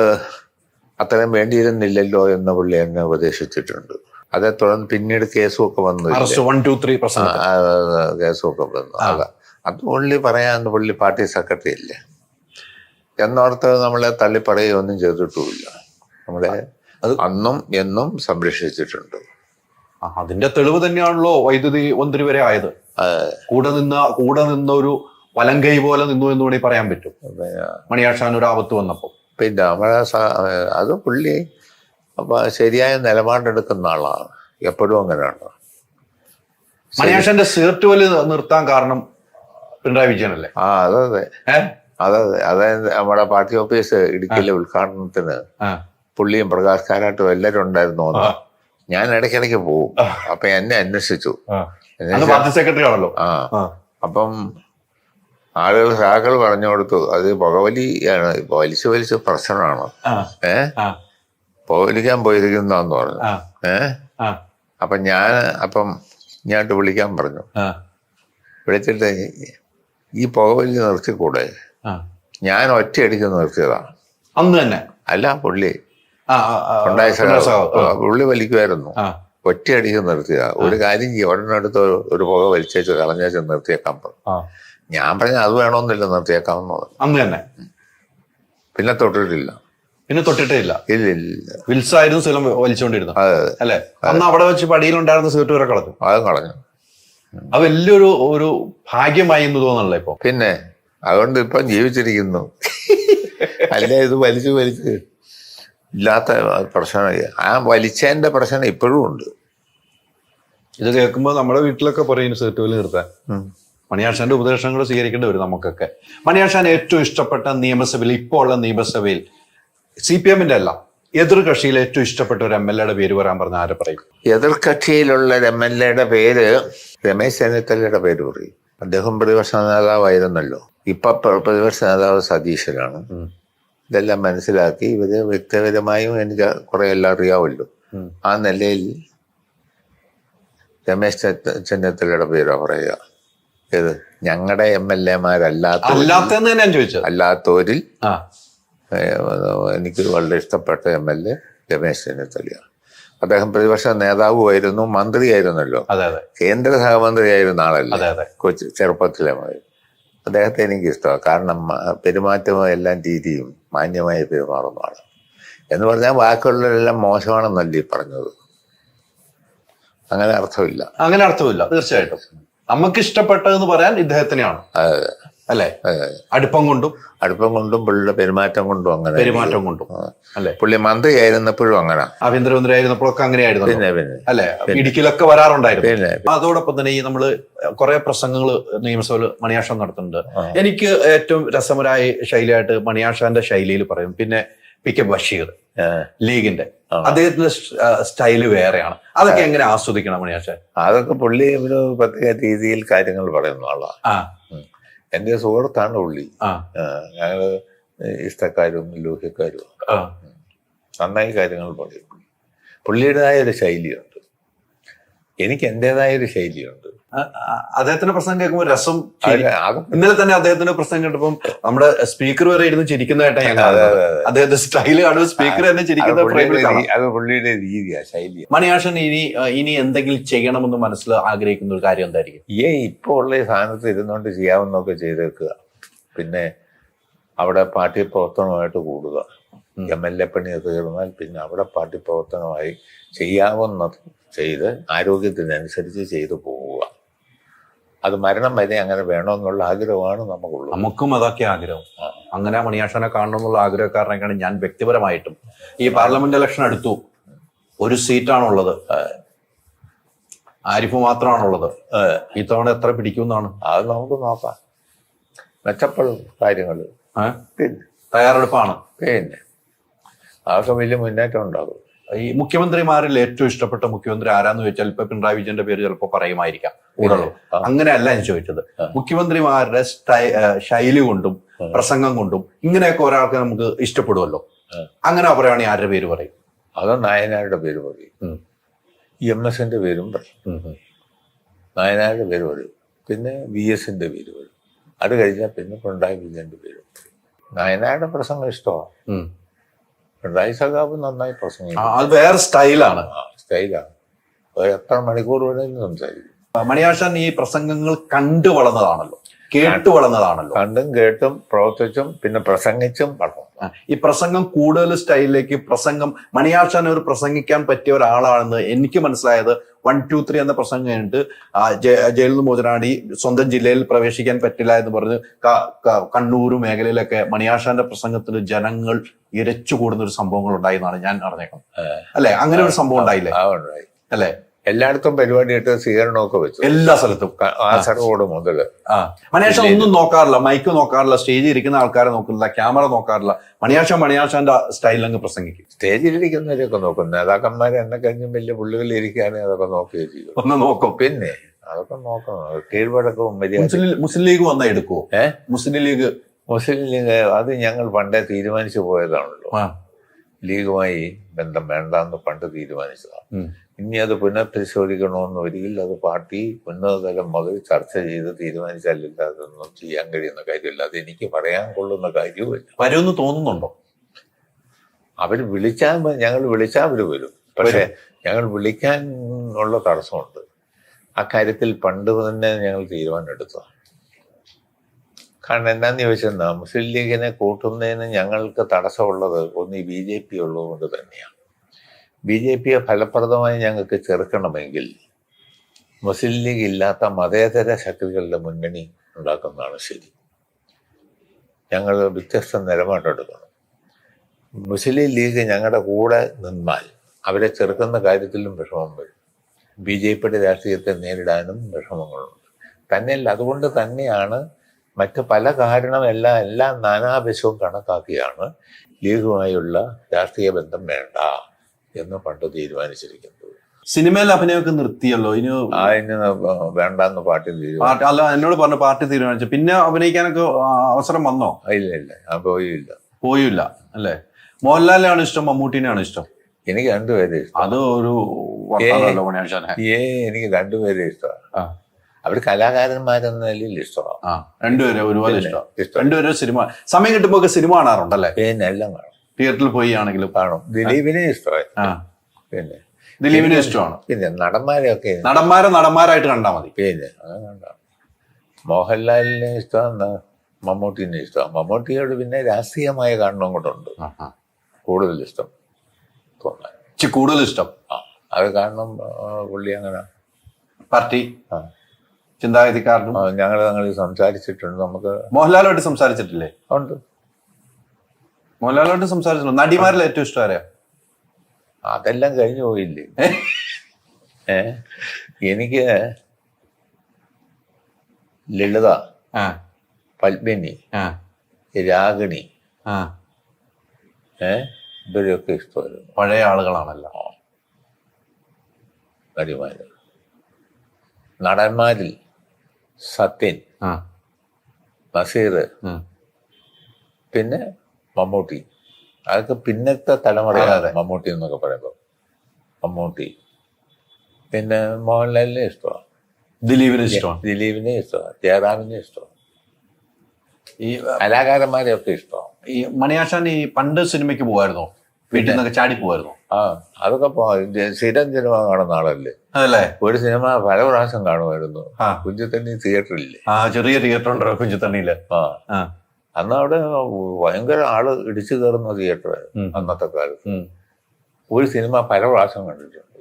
അത്രയും വേണ്ടിയിരുന്നില്ലല്ലോ എന്ന് പുള്ളി എന്നെ ഉപദേശിച്ചിട്ടുണ്ട്. അതേ തുടർന്ന് പിന്നീട് കേസുമൊക്കെ വന്നു, കേസുമൊക്കെ വന്നു. അത് പുള്ളി പറയാന്ന് പുള്ളി പാർട്ടി സെക്രട്ടറി അല്ലേ എന്നോർത്ത് നമ്മളെ തള്ളി പറയുകയൊന്നും ചെയ്തിട്ടുമില്ല. നമ്മളെ അന്നും എന്നും സംരക്ഷിച്ചിട്ടുണ്ട്. അതിന്റെ തെളിവ് തന്നെയാണല്ലോ വൈദ്യുതി മന്ത്രി വരെ ആയത്. കൂടെ നിന്ന ഒരു വലങ്കൈ പോലെ നിന്നു എന്ന് വേണമെങ്കിൽ പറയാൻ പറ്റും മണിയാശാൻ ഒരു ആപത്ത് വന്നപ്പോ. പിന്നെ അത് പുള്ളി ശരിയായ നിലപാടെടുക്കുന്ന ആളാണ്, എപ്പോഴും അങ്ങനെയാണ്. മണിയാശാന്റെ സീർട്ട് വലി നിർത്താൻ കാരണം പിണറായി വിജയനല്ലേ? അതെ. നമ്മുടെ പാർട്ടി ഓഫീസ് ഇടുക്കിയിലെ ഉദ്ഘാടനത്തിന് പുള്ളിയും പ്രകാശ് കാരാട്ടും എല്ലാവരും ഉണ്ടായിരുന്നു. ഞാൻ ഇടയ്ക്കിടയ്ക്ക് പോകും. അപ്പൊ എന്നെ അന്വേഷിച്ചു. പാർട്ടി സെക്രട്ടറി ആണല്ലോ. അപ്പം ആളുകൾ പറഞ്ഞു കൊടുത്തു, അത് പുകവലിയാണ്, വലിച്ചു പ്രശ്നമാണ്, പുകവലിക്കാൻ പോയിരിക്കുന്നതാന്ന് പറഞ്ഞു. അപ്പം ഞാനിട്ട് വിളിക്കാൻ പറഞ്ഞു. വിളിച്ചിട്ട് ഈ പുകവലി നിർത്തിക്കൂടെ? ഞാൻ ഒറ്റയടിക്ക് നിർത്തിയതാണ് അന്ന് തന്നെ. അല്ല, പുള്ളി പുള്ളി വലിക്കുമായിരുന്നു, ഒറ്റയടിക്ക് നിർത്തിയതാ. ഒരു കാര്യം ചെയ്യും, ഉടനടുത്ത് ഒരു പുക വലിച്ചേച്ച് കളഞ്ഞേച്ച് നിർത്തിയേക്കാൻ പറഞ്ഞു. ഞാൻ പറഞ്ഞ അത് വേണമെന്നില്ല, നിർത്തിയേക്കാമെന്ന് പറഞ്ഞു അന്ന് തന്നെ. പിന്നെ തൊട്ടിട്ടില്ല. ഇല്ല. വിൽസായിരുന്നു സ്ഥലം വലിച്ചുകൊണ്ടിരുന്നു അല്ലെ? അന്ന് അവിടെ വെച്ച് പടിയിലുണ്ടായിരുന്ന സീറ്റ് വരെ കളഞ്ഞു. അത് കളഞ്ഞു. അത് വലിയൊരു ഒരു ഭാഗ്യമായി എന്ന് തോന്നണല്ലോ ഇപ്പൊ. പിന്നെ അതുകൊണ്ട് ഇപ്പം ജീവിച്ചിരിക്കുന്നു. അല്ലേ ഇത് വലിച്ചു ഇല്ലാത്ത പ്രശ്നമായി. ആ വലിച്ചതിന്റെ പ്രശ്നം ഇപ്പോഴും ഉണ്ട്. ഇത് കേൾക്കുമ്പോൾ നമ്മുടെ വീട്ടിലൊക്കെ പറയും സീറ്റ് വലി നിർത്താൻ. മണിയാശാന്റെ ഉപദേശങ്ങൾ സ്വീകരിക്കേണ്ടി വരും നമുക്കൊക്കെ. മണിയാശാൻ ഏറ്റവും ഇഷ്ടപ്പെട്ട നിയമസഭയിൽ, ഇപ്പോൾ ഉള്ള നിയമസഭയിൽ CPM-ന്റെ അല്ല, എതിർ കക്ഷിയിൽ ഏറ്റവും ഇഷ്ടപ്പെട്ട ഒരു MLA-യുടെ പേര് പറയാൻ പറഞ്ഞ ആരെ പറയും? എതിർ കക്ഷിയിലുള്ള MLA-യുടെ പേര് രമേശ് ചെന്നിത്തലയുടെ പേര് പറയും. അദ്ദേഹം പ്രതിപക്ഷ നേതാവായിരുന്നല്ലോ. ഇപ്പൊ പ്രതിപക്ഷ നേതാവ് സതീശനാണ്. ഇതെല്ലാം മനസ്സിലാക്കി ഇവര് വ്യക്തിപരമായും എനിക്ക് കുറെ എല്ലാം അറിയാമല്ലോ. ആ നിലയിൽ രമേശ് ചെന്നിത്തലയുടെ പേരാ പറയുക. ഇത് ഞങ്ങളുടെ അല്ലാത്തവരിൽ എനിക്ക് വളരെ ഇഷ്ടപ്പെട്ട MLA രമേശ് ചെന്നിത്തലയാണ്. അദ്ദേഹം പ്രതിപക്ഷ നേതാവുമായിരുന്നു, മന്ത്രിയായിരുന്നല്ലോ, കേന്ദ്ര സഹമന്ത്രിയായിരുന്ന ആളല്ലേ ചെറുപ്പത്തിലെ. അദ്ദേഹത്തെ എനിക്ക് ഇഷ്ടമാണ്. കാരണം പെരുമാറ്റവും എല്ലാം രീതിയും മാന്യമായി പെരുമാറുന്നതാണ്. എന്ന് പറഞ്ഞാൽ ബാക്കിയുള്ളവരെല്ലാം മോശമാണെന്നല്ല ഈ പറഞ്ഞത്. അങ്ങനെ അർത്ഥമില്ല. തീർച്ചയായിട്ടും നമുക്ക് ഇഷ്ടപ്പെട്ടതെന്ന് പറയാൻ ഇദ്ദേഹത്തിനെയാണ് അല്ലെ? അടുപ്പം കൊണ്ടും പുള്ളിയുടെ പെരുമാറ്റം കൊണ്ടും അല്ലെ? പുള്ളി മന്ത്രിയായിരുന്നപ്പോഴും അങ്ങനെ, ആഭ്യന്തരമന്ത്രി ആയിരുന്നപ്പോഴൊക്കെ അങ്ങനെയായിരുന്നു പിന്നെ അല്ലെ? ഇടുക്കിയിലൊക്കെ വരാറുണ്ടായിരുന്നു. അതോടൊപ്പം തന്നെ ഈ നമ്മള് കുറെ പ്രസംഗങ്ങൾ നിയമസഭയിൽ മണിയാശാൻ നടത്തുന്നുണ്ട്. എനിക്ക് ഏറ്റവും രസകരമായ ശൈലിയായിട്ട് മണിയാശാന്റെ ശൈലിയിൽ പറയും. പിന്നെ പി കെ ബഷീർ ലീഗിന്റെ, അദ്ദേഹത്തിന്റെ സ്റ്റൈല് വേറെയാണ്. അതൊക്കെ എങ്ങനെ ആസ്വദിക്കണം മണിയാശാൻ? അതൊക്കെ പുള്ളി ഒരു പ്രത്യേക രീതിയിൽ കാര്യങ്ങൾ പറയുന്ന ആളാണ്. എന്റെ സുഹൃത്താണ് പുള്ളി. ഞങ്ങള് ഇഷ്ടക്കാരും ലൂഹ്യക്കാരും നന്നായി കാര്യങ്ങൾ പറയും. പുള്ളിയുടേതായ ഒരു ശൈലിയുണ്ട്, എനിക്ക് എന്റേതായ ഒരു ശൈലിയുണ്ട്. അദ്ദേഹത്തിന്റെ പ്രസംഗം കേൾക്കുമ്പോൾ രസം. ഇന്നലെ തന്നെ അദ്ദേഹത്തിന്റെ പ്രസംഗം കേട്ടപ്പം നമ്മുടെ സ്പീക്കർ വരെ ഇരുന്ന് ചിരിക്കുന്നതായിട്ടാണ് ഞാൻ കാണുന്നത്. അദ്ദേഹത്തിന്റെ സ്റ്റൈല് കാണുമ്പോൾ സ്പീക്കർ തന്നെ ചിരിക്കുന്ന അത് പുള്ളിയുടെ രീതിയാ, ശൈലി. മണിയാശൻ ഇനി എന്തെങ്കിലും ചെയ്യണമെന്ന് മനസ്സിൽ ആഗ്രഹിക്കുന്ന ഒരു കാര്യം എന്തായിരിക്കും? ഇപ്പൊ ഉള്ള സ്ഥാനത്ത് ഇരുന്നുകൊണ്ട് ചെയ്യാവുന്നൊക്കെ ചെയ്തേക്കുക. പിന്നെ അവിടെ പാർട്ടി പ്രവർത്തനമായിട്ട് കൂടുക. MLA പണി തീർന്നാൽ പിന്നെ അവിടെ പാർട്ടി പ്രവർത്തനമായി ചെയ്യാവുന്നത് ചെയ്ത് ആരോഗ്യത്തിനനുസരിച്ച് ചെയ്തു പോവുക. അത് മരണം വരെ അങ്ങനെ വേണമെന്നുള്ള ആഗ്രഹമാണ് നമുക്കുള്ളത്. നമുക്കും അതൊക്കെ ആഗ്രഹം. അങ്ങനെ മണിയാശാനെ കാണണമെന്നുള്ള ആഗ്രഹക്കാരനൊക്കെയാണ് ഞാൻ വ്യക്തിപരമായിട്ടും. ഈ പാർലമെന്റ് ഇലക്ഷൻ അടുത്തു, ഒരു സീറ്റാണുള്ളത്, ആരിഫ് മാത്രമാണുള്ളത്. ഇത്തവണ എത്ര പിടിക്കുമെന്നാണ്? അത് നമുക്ക് നോക്കാം. മെച്ചപ്പെടും കാര്യങ്ങൾ, തയ്യാറെടുപ്പാണ്. പിന്നെ അതൊക്കെ വലിയ മുന്നേറ്റം ഉണ്ടാകും. ഈ മുഖ്യമന്ത്രിമാരിൽ ഏറ്റവും ഇഷ്ടപ്പെട്ട മുഖ്യമന്ത്രി ആരാന്ന് ചോദിച്ചാൽ ഇപ്പൊ പിണറായി വിജയന്റെ പേര് ചിലപ്പോൾ പറയുമായിരിക്കാം. അങ്ങനെയല്ല ഞാൻ ചോദിച്ചത്. മുഖ്യമന്ത്രിമാരുടെ ശൈലി കൊണ്ടും പ്രസംഗം കൊണ്ടും ഇങ്ങനെയൊക്കെ ഒരാൾക്ക് നമുക്ക് ഇഷ്ടപ്പെടുമല്ലോ. അങ്ങനെ പറയുകയാണെങ്കിൽ ആരുടെ പേര് പറയും? അത് നായനാരുടെ പേര് പറയും, MS-ന്റെ പേരും പറയും, നായനാരുടെ പേര് പറയും, പിന്നെ VS-ന്റെ പേര് പറയും. അത് കഴിഞ്ഞാൽ പിന്നെ പിണറായി വിജയന്റെ പേരും. നായനാരുടെ പ്രസംഗം ഇഷ്ടമാണ്. പിണറായി സഖാവ് നന്നായി പ്രസംഗിക്കും. അത് വേറെ സ്റ്റൈലാണ്. എത്ര മണിക്കൂർ വേണമെങ്കിലും സംസാരിക്കും. മണിയാശാൻ ഈ പ്രസംഗങ്ങൾ കണ്ടു വളർന്നതാണല്ലോ, കേട്ടു വളർന്നതാണല്ലോ. കണ്ടും കേട്ടും പ്രവർത്തിച്ചും പിന്നെ പ്രസംഗിച്ചും വളർന്നു. ഈ പ്രസംഗം കൂടുതൽ സ്റ്റൈലിലേക്ക് മണിയാശാൻ ഒരു പ്രസംഗിക്കാൻ പറ്റിയ ഒരാളാണെന്ന് എനിക്ക് മനസ്സിലായത് 1, 2, 3 എന്ന പ്രസംഗം കഴിഞ്ഞിട്ട് ജയിലിൽ നിന്ന് മോചനാടി സ്വന്തം ജില്ലയിൽ പ്രവേശിക്കാൻ പറ്റില്ല എന്ന് പറഞ്ഞ് കണ്ണൂർ മേഖലയിലൊക്കെ മണിയാശാന്റെ പ്രസംഗത്തിൽ ജനങ്ങൾ ഇരച്ചു കൂടുന്ന ഒരു സംഭവങ്ങൾ ഉണ്ടായി എന്നാണ് ഞാൻ അറിഞ്ഞേക്കാം. അല്ലെ? അങ്ങനെ ഒരു സംഭവം ഉണ്ടായില്ലേ? അല്ലെ? എല്ലായിടത്തും പരിപാടിയായിട്ട് സ്വീകരണമൊക്കെ വെച്ചു, എല്ലാ സ്ഥലത്തും. കാസർഗോഡ് മുതല്. മണിയാശാൻ ഒന്നും നോക്കാറില്ല, മൈക്ക് നോക്കാറില്ല, സ്റ്റേജിൽ ഇരിക്കുന്ന ആൾക്കാരെ നോക്കുന്നില്ല, ക്യാമറ നോക്കാറില്ല. മണിയാശാന്റെ സ്റ്റൈലിൽ അങ്ങ് പ്രസംഗിക്കും. സ്റ്റേജിലിരിക്കുന്നവരൊക്കെ നോക്കും. നേതാക്കന്മാരെ എന്നെ കഴിഞ്ഞും വലിയ പുള്ളികൾ ഇരിക്കുകയാണെങ്കിൽ അതൊക്കെ നോക്കുകയോ ചെയ്യും. ഒന്ന് നോക്കും. പിന്നെ അതൊക്കെ നോക്കണം. കീഴ്വഴക്കവും മുസ്ലിം ലീഗ് വന്നാ എടുക്കുവോ? മുസ്ലിം ലീഗ് അത് ഞങ്ങൾ പണ്ടേ തീരുമാനിച്ചു പോയതാണല്ലോ. ലീഗുമായി ബന്ധം വേണ്ടെന്ന് പണ്ട് തീരുമാനിച്ചതാണ്. ഇനി അത് പുനഃപരിശോധിക്കണമെന്ന് വരികിൽ അത് പാർട്ടി ഉന്നതതലം മുതൽ ചർച്ച ചെയ്ത് തീരുമാനിച്ചാലില്ല, അതൊന്നും ചെയ്യാൻ കഴിയുന്ന കാര്യമില്ല. അത് എനിക്ക് പറയാൻ കൊള്ളുന്ന കാര്യവുമില്ല. വരുമെന്ന് തോന്നുന്നുണ്ടോ? ഞങ്ങൾ വിളിച്ചാൽ അവർ വരും. പക്ഷെ ഞങ്ങൾ വിളിക്കാൻ ഉള്ള തടസ്സമുണ്ട്. അക്കാര്യത്തിൽ പണ്ട് തന്നെ ഞങ്ങൾ തീരുമാനം എടുത്തതാണ്. കാരണം എന്നാന്ന് ചോദിച്ചെന്നാ, മുസ്ലിം ലീഗിനെ കൂട്ടുന്നതിന് ഞങ്ങൾക്ക് തടസ്സമുള്ളത് ഒന്ന് ഈ BJP ഉള്ളതുകൊണ്ട് തന്നെയാണ്. BJPയെ ഫലപ്രദമായി ഞങ്ങൾക്ക് ചെറുക്കണമെങ്കിൽ മുസ്ലിം ലീഗ് ഇല്ലാത്ത മതേതര ശക്തികളുടെ മുന്നണി ഉണ്ടാക്കുന്നതാണ് ശരി. ഞങ്ങൾ വ്യത്യസ്ത നിലപാടെടുക്കണം. മുസ്ലിം ലീഗ് ഞങ്ങളുടെ കൂടെ നിന്നാൽ അവരെ ചെറുക്കുന്ന കാര്യത്തിലും വിഷമം വരും. BJPയുടെ രാഷ്ട്രീയത്തെ നേരിടാനും വിഷമങ്ങളുണ്ട്. തന്നെയല്ല, അതുകൊണ്ട് തന്നെയാണ് മറ്റ് പല എല്ലാം നാനാവശവും കണക്കാക്കിയാണ് ലീഗുമായുള്ള രാഷ്ട്രീയ ബന്ധം വേണ്ട എന്ന് പണ്ട് തീരുമാനിച്ചിരിക്കുന്നത്. സിനിമയിൽ അഭിനയമൊക്കെ നിർത്തിയല്ലോ, അതിന് വേണ്ടെന്ന് പാർട്ടി തീരുമാനിച്ചു. അല്ല, എന്നോട് പറഞ്ഞു പാർട്ടി തീരുമാനിച്ചു. പിന്നെ അഭിനയിക്കാനൊക്കെ അവസരം വന്നോ? ഇല്ല, ഞാൻ പോയില്ല. അല്ലേ? മോഹൻലാലിനാണ് ഇഷ്ടം, മമ്മൂട്ടിനെയാണ് ഇഷ്ടം? എനിക്ക് രണ്ടുപേരെ ഇഷ്ടം. അത് ഒരു എനിക്ക് രണ്ടുപേരെ ഇഷ്ടമാണ്. അവർ കലാകാരന്മാരെന്ന നിലയിൽ ഇഷ്ടമാണ്. രണ്ടുപേരും ഒരുപോലെ ഇഷ്ടം. രണ്ടുപേരും സമയം കിട്ടുമ്പോ സിനിമ കാണാറുണ്ടല്ലേ? പിന്നെ എല്ലാം കാണും. തിയേറ്ററിൽ പോയി ആണെങ്കിലും കാണും. ദിലീപിനെ ഇഷ്ടമായി. പിന്നെ ദിലീപിനെ ഇഷ്ടമാണ്. പിന്നെ നടന്മാരെയൊക്കെ നടന്മാരായിട്ട് കണ്ടാൽ മതി. പിന്നെ അങ്ങനെ കണ്ടാ. മോഹൻലാലിനെ ഇഷ്ടമാണ്, മമ്മൂട്ടിനെ ഇഷ്ടമാണ്. മമ്മൂട്ടിയോട് പിന്നെ രാഷ്ട്രീയമായ കാരണം കൊണ്ടുണ്ട് കൂടുതൽ ഇഷ്ടം തോന്നാൻ. കൂടുതൽ ഇഷ്ടം അത് കാരണം പുള്ളി അങ്ങനെ പാർട്ടി ചിന്താഗതിക്കാരനും. ഞങ്ങൾ തങ്ങളിൽ സംസാരിച്ചിട്ടുണ്ട്. നമുക്ക് മോഹൻലാലുമായിട്ട് സംസാരിച്ചിട്ടില്ലേ? ഉണ്ട്. മോഹൻലാലുമായിട്ട് സംസാരിച്ചിട്ടുണ്ട്. നടിമാരിൽ ഏറ്റവും ഇഷ്ടം ആരെയാ? അതെല്ലാം കഴിഞ്ഞു പോയില്ലേ. എനിക്ക് ലളിത, പത്മിനി, രാഗിണി, ഇവരെയൊക്കെ ഇഷ്ടമായിരുന്നു. പഴയ ആളുകളാണല്ലോ നടിമാര്. നടന്മാരിൽ സത്യൻ, നസീർ, പിന്നെ മമ്മൂട്ടി. അതൊക്കെ പിന്നത്തെ തലമുറയാണ് മമ്മൂട്ടി എന്നൊക്കെ പറയുമ്പോൾ. മമ്മൂട്ടി, പിന്നെ മോഹൻലാലിനെ ഇഷ്ടമാണ്, ദിലീപിനെ ഇഷ്ടമാണ്, ദിലീപിനെ ഇഷ്ടമാണ്, ജയറാമിനെ ഇഷ്ടമാണ്, ഈ കലാകാരന്മാരെയൊക്കെ ഇഷ്ടമാണ്. ഈ മണിയാശാൻ ഈ പണ്ട് സിനിമയ്ക്ക് പോവായിരുന്നോ? വീട്ടിൽ നിന്നൊക്കെ ചാടി പോവായിരുന്നോ? അതൊക്കെ സ്ഥിരം സിനിമ കാണുന്ന ആളല്ലേ. അതല്ലേ? ഒരു സിനിമ പല പ്രാവശ്യം കാണുമായിരുന്നു. കുഞ്ചത്തണ്ണി തിയേറ്ററില്ലേ? ചെറിയ തിയേറ്റർ ഉണ്ടോ കുഞ്ചത്തണ്ണിയില്? അന്ന് അവിടെ ഭയങ്കര ആള് ഇടിച്ചു കയറുന്ന തിയേറ്റർ അന്നത്തെ കാലത്ത്. ഒരു സിനിമ പല പ്രാവശ്യം കണ്ടിട്ടുണ്ട്.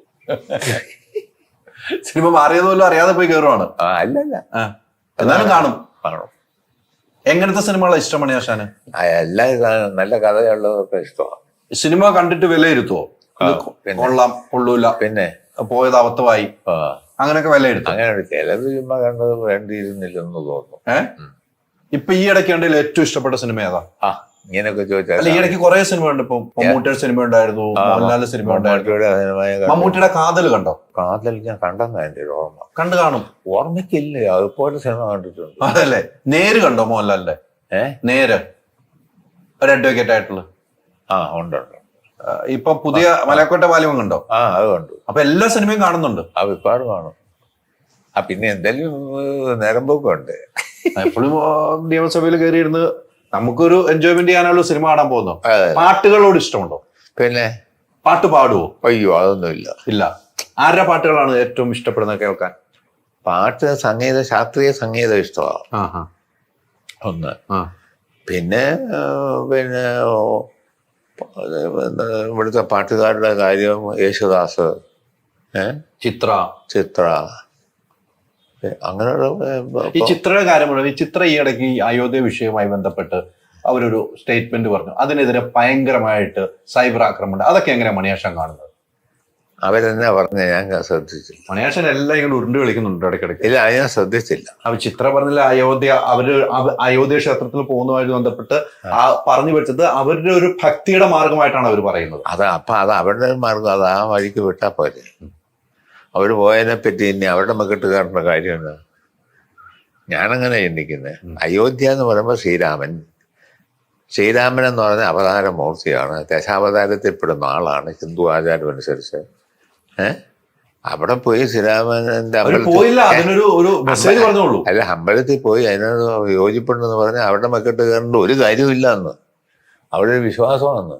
സിനിമ മാറിയതുപോലും അറിയാതെ പോയി കയറുവാണ്. അല്ലല്ല, എന്നാലും കാണും. കാണും. എങ്ങനത്തെ സിനിമകളാണ് ഇഷ്ടം മണിയാശാന്? എല്ലാ നല്ല കഥയുള്ളതൊക്കെ ഇഷ്ടമാണ്. സിനിമ കണ്ടിട്ട് വിലയിരുത്തുവോ? കൊള്ളാം, കൊള്ളൂല, പിന്നെ പോയത് അബദ്ധമായി, അങ്ങനെയൊക്കെ വിലയിരുത്തും? അങ്ങനെ ചിലത് സിനിമ കണ്ടത് വേണ്ടിയിരുന്നില്ലെന്ന് തോന്നുന്നു. ഇപ്പൊ ഈ ഇടയ്ക്ക് കണ്ടതിൽ ഏറ്റവും ഇഷ്ടപ്പെട്ട സിനിമ ഏതാ? ഇങ്ങനെയൊക്കെ ചോദിച്ചാൽ ഈ ഇടയ്ക്ക് കുറെ സിനിമ ഉണ്ട്. ഇപ്പൊ മമ്മൂട്ടിയുടെ സിനിമ ഉണ്ടായിരുന്നു, മോഹൻലാലിന്റെ സിനിമ ഉണ്ടായിരുന്നു. മമ്മൂട്ടിയുടെ കാതൽ കണ്ടോ? കാതൽ ഞാൻ കണ്ടെന്നാ എന്റെ ഒരു ഓർമ്മ. കണ്ടു കാണും. ഓർമ്മയ്ക്കില്ലേ, അതുപോലെ സിനിമ കണ്ടിട്ടുണ്ട്. അതല്ലേ? നേര് കണ്ടോ മോഹൻലാലിന്റെ? നേര്, ഒരു അഡ്വക്കേറ്റ് ആയിട്ടുള്ള. ഉണ്ട്. ഇപ്പൊ പുതിയ മലക്കോട്ടെ ബാല്യം കണ്ടോ? അത് കണ്ടു. അപ്പൊ എല്ലാ സിനിമയും കാണുന്നുണ്ട്. ഒരുപാട് കാണും. പിന്നെ എന്തായാലും നേരം പോക്കുണ്ട്. എപ്പോഴും നിയമസഭയിൽ കയറിയിരുന്ന് നമുക്കൊരു എൻജോയ്മെന്റ് ചെയ്യാനുള്ള സിനിമ കാണാൻ പോകുന്നു. പാട്ടുകളോട് ഇഷ്ടമുണ്ടോ? പിന്നെ പാട്ട് പാടുവോ? അയ്യോ, അതൊന്നും ഇല്ല. ആരുടെ പാട്ടുകളാണ് ഏറ്റവും ഇഷ്ടപ്പെടുന്നത് കേൾക്കാൻ? പാട്ട്, ശാസ്ത്രീയ സംഗീതം ഇഷ്ടമാണ് ഒന്ന്. പിന്നെ ഇവിടുത്തെ പാട്ടുകാരുടെ കാര്യം യേശുദാസ്, ചിത്ര, അങ്ങനെയുള്ള. ഈ ചിത്രയുടെ കാര്യമാണ്. ഈ ചിത്ര ഈ ഇടയ്ക്ക് ഈ അയോധ്യ വിഷയവുമായി ബന്ധപ്പെട്ട് അവരൊരു സ്റ്റേറ്റ്മെന്റ് പറഞ്ഞു. അതിനെതിരെ ഭയങ്കരമായിട്ട് സൈബർ ആക്രമണം. അതൊക്കെ എങ്ങനെയാ മണിയാശാൻ കാണുന്നത്? അവരെന്നാ പറഞ്ഞ ഞാൻ ശ്രദ്ധിച്ചില്ല. മണിയാശാൻ എല്ലാം ഇങ്ങനെ ഉരുണ്ട് കളിക്കുന്നുണ്ട് ഇടയ്ക്കിടയ്ക്ക്. ഇല്ല, അത് ഞാൻ ശ്രദ്ധിച്ചില്ല. അവർ ചിത്ര പറഞ്ഞില്ല അയോധ്യ ക്ഷേത്രത്തിൽ പോകുന്നതുമായി ബന്ധപ്പെട്ട് പറഞ്ഞു വെച്ചത് അവരുടെ ഒരു ഭക്തിയുടെ മാർഗമായിട്ടാണ് അവർ പറയുന്നത്. അത് അവരുടെ മാർഗം. അത് ആ വഴിക്ക് വിട്ടാ പോലെ. അവർ പോയതിനെ പറ്റി ഇനി അവരുടെ മകട്ടുകാരുടെ കാര്യം എന്താ? ഞാനങ്ങനെ ചിന്തിക്കുന്നത്. അയോധ്യ എന്ന് പറയുമ്പോൾ ശ്രീരാമൻ എന്ന് പറഞ്ഞ അവതാരമൂർത്തിയാണ്. ദശാവതാരത്തിൽപ്പെടുന്ന ആളാണ് ഹിന്ദു ആചാരം അനുസരിച്ച്. അവിടെ പോയി ശ്രീരാമന്റെ അമ്പലത്തിൽ പോയി അതിനോട് യോജിപ്പുണ്ടെന്ന് പറഞ്ഞാൽ അവരുടെ മക്കട്ടുകാരൻ്റെ ഒരു കാര്യമില്ല എന്ന്. അവിടെ ഒരു വിശ്വാസമാണ്.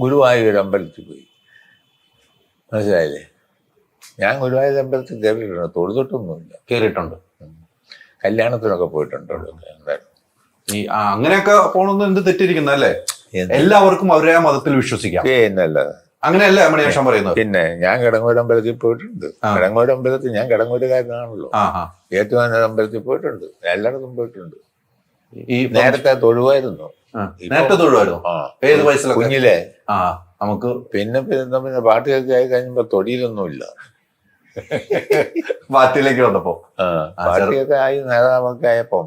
ഗുരുവായൂർ അമ്പലത്തിൽ പോയി, മനസ്സിലായില്ലേ? ഞാൻ ഗുരുവായൂർ അമ്പലത്തിൽ കയറിയിട്ടുണ്ട്, തൊഴുതൊട്ടൊന്നുമില്ല. കയറിയിട്ടുണ്ട്, കല്യാണത്തിനൊക്കെ പോയിട്ടുണ്ട്. ഈ അങ്ങനെയൊക്കെ പോകണമെന്ന് എന്ത് തെറ്റിരിക്കുന്നല്ലേ? എല്ലാവർക്കും അവരെ ആ മതത്തിൽ വിശ്വസിക്കാം. പിന്നല്ല, അങ്ങനെയല്ലേ മണിയാശാൻ പറയുന്നത്? പിന്നെ ഞാൻ കിടങ്ങൂർ അമ്പലത്തിൽ പോയിട്ടുണ്ട്. കിടങ്ങൂർ അമ്പലത്തിൽ ഞാൻ കിടങ്ങൂരുകാരനാണല്ലോ. ഏറ്റുമാനൂർ അമ്പലത്തിൽ പോയിട്ടുണ്ട്, എല്ലായിടത്തും പോയിട്ടുണ്ട്. ഈ നേരത്തെ തൊഴുവായിരുന്നു. ഏത് വയസ്സിലൊക്കെ? കുഞ്ഞിലെ. നമുക്ക് പിന്നെ പാട്ടുകാർക്ക് ആയി കഴിഞ്ഞപ്പോ തൊടിയിലൊന്നുമില്ല. പാർട്ടിയിലേക്ക് വന്നപ്പോ പാർട്ടിയൊക്കെ ആയി നേതാവൊക്കെ ആയപ്പോ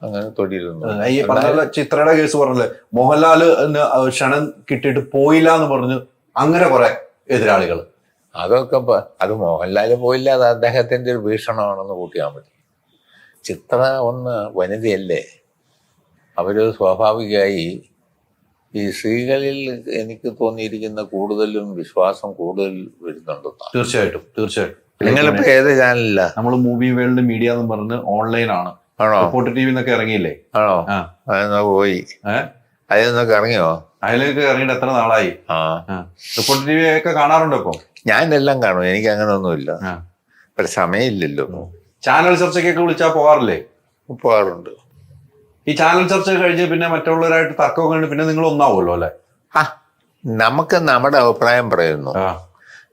അങ്ങനെ തൊടിയിരുന്നു. ഈ പറഞ്ഞ ചിത്രയുടെ കേസ് പറഞ്ഞല്ലേ, മോഹൻലാല് ക്ഷണം കിട്ടിയിട്ട് പോയില്ല എന്ന് പറഞ്ഞു അങ്ങനെ കുറെ എതിരാളികൾ. അതൊക്കെ അത് മോഹൻലാല് പോയില്ല, അത് അദ്ദേഹത്തിന്റെ ഒരു ഭീഷണമാണെന്ന് കൂട്ടിയാൽ മതി. ചിത്ര ഒന്ന് വനിതയല്ലേ, അവര് സ്വാഭാവികമായി ഈ സ്ത്രീകളിൽ എനിക്ക് തോന്നിയിരിക്കുന്ന കൂടുതലും വിശ്വാസം കൂടുതൽ വരുന്നുണ്ടെന്നാണ്. തീർച്ചയായിട്ടും. നിങ്ങളിപ്പോ ഏത് ചാനലില്ല? നമ്മൾ മൂവി വേൾഡ് മീഡിയ എന്ന് പറഞ്ഞ് ഓൺലൈനാണ്. ആണോ? റിപ്പോർട്ടർ ടി വി എന്നൊക്കെ ഇറങ്ങിയില്ലേ? ആണോ? അതെന്നാ പോയി. അതിനൊക്കെ ഇറങ്ങിയോ? അതിലേക്ക് ഇറങ്ങിയിട്ട് എത്ര നാളായി? റിപ്പോർട്ടർ ടി വി ഒക്കെ കാണാറുണ്ടോ ഇപ്പൊ? ഞാൻ എല്ലാം കാണും, എനിക്ക് അങ്ങനെ ഒന്നുമില്ല. പക്ഷെ സമയമില്ലല്ലോ. ചാനൽ ചർച്ചയ്ക്കൊക്കെ വിളിച്ചാൽ പോകാറില്ലേ? പോകാറുണ്ട്. ഈ ചാനൽ ചർച്ച കഴിഞ്ഞ് പിന്നെ മറ്റുള്ളവരായിട്ട് തർക്കമൊക്കെ കഴിഞ്ഞ് പിന്നെ നിങ്ങൾ ഒന്നാവുമല്ലോ അല്ലെ? നമുക്ക് നമ്മുടെ അഭിപ്രായം പറയുന്നു.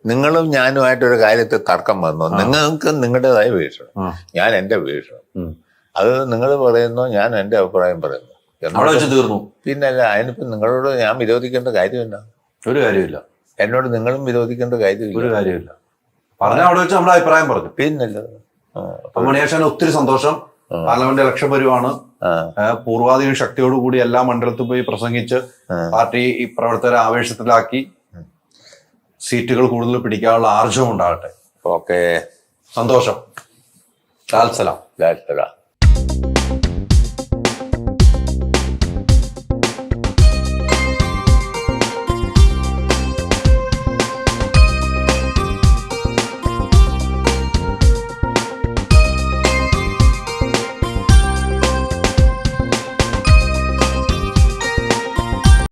നിങ്ങളും ഞാനുമായിട്ടൊരു കാര്യത്തിൽ തർക്കം വന്നു, നിങ്ങൾക്ക് നിങ്ങളുടേതായ വീക്ഷണം, ഞാൻ എൻ്റെ വീക്ഷണം, അത് നിങ്ങൾ പറയുന്നു, ഞാൻ എൻ്റെ അഭിപ്രായം പറയുന്നു, അവിടെ വെച്ച് തീർന്നു. പിന്നല്ല, അതിനിപ്പം നിങ്ങളോട് ഞാൻ വിരോധിക്കേണ്ട കാര്യമില്ല. ഒരു കാര്യമില്ല. എന്നോട് നിങ്ങളും വിരോധിക്കേണ്ട കാര്യമില്ല. ഒരു കാര്യമില്ല. പറഞ്ഞ അവിടെ വെച്ച് നമ്മുടെ അഭിപ്രായം പറഞ്ഞു. പിന്നല്ല. മണിയാശാന് ഒത്തിരി സന്തോഷം. പാർലമെന്റ് ഇലക്ഷൻ വരുവാണ്. പൂർവാധികം ശക്തിയോടുകൂടി എല്ലാ മണ്ഡലത്തിൽ പോയി പ്രസംഗിച്ച് പാർട്ടി ഈ പ്രവർത്തകരെ ആവേശത്തിലാക്കി സീറ്റുകൾ കൂടുതൽ പിടിക്കാനുള്ള ആർജവം ഉണ്ടാകട്ടെ. ഓക്കെ, സന്തോഷം. ലാൽ സലാം. ലാൽ സലാം.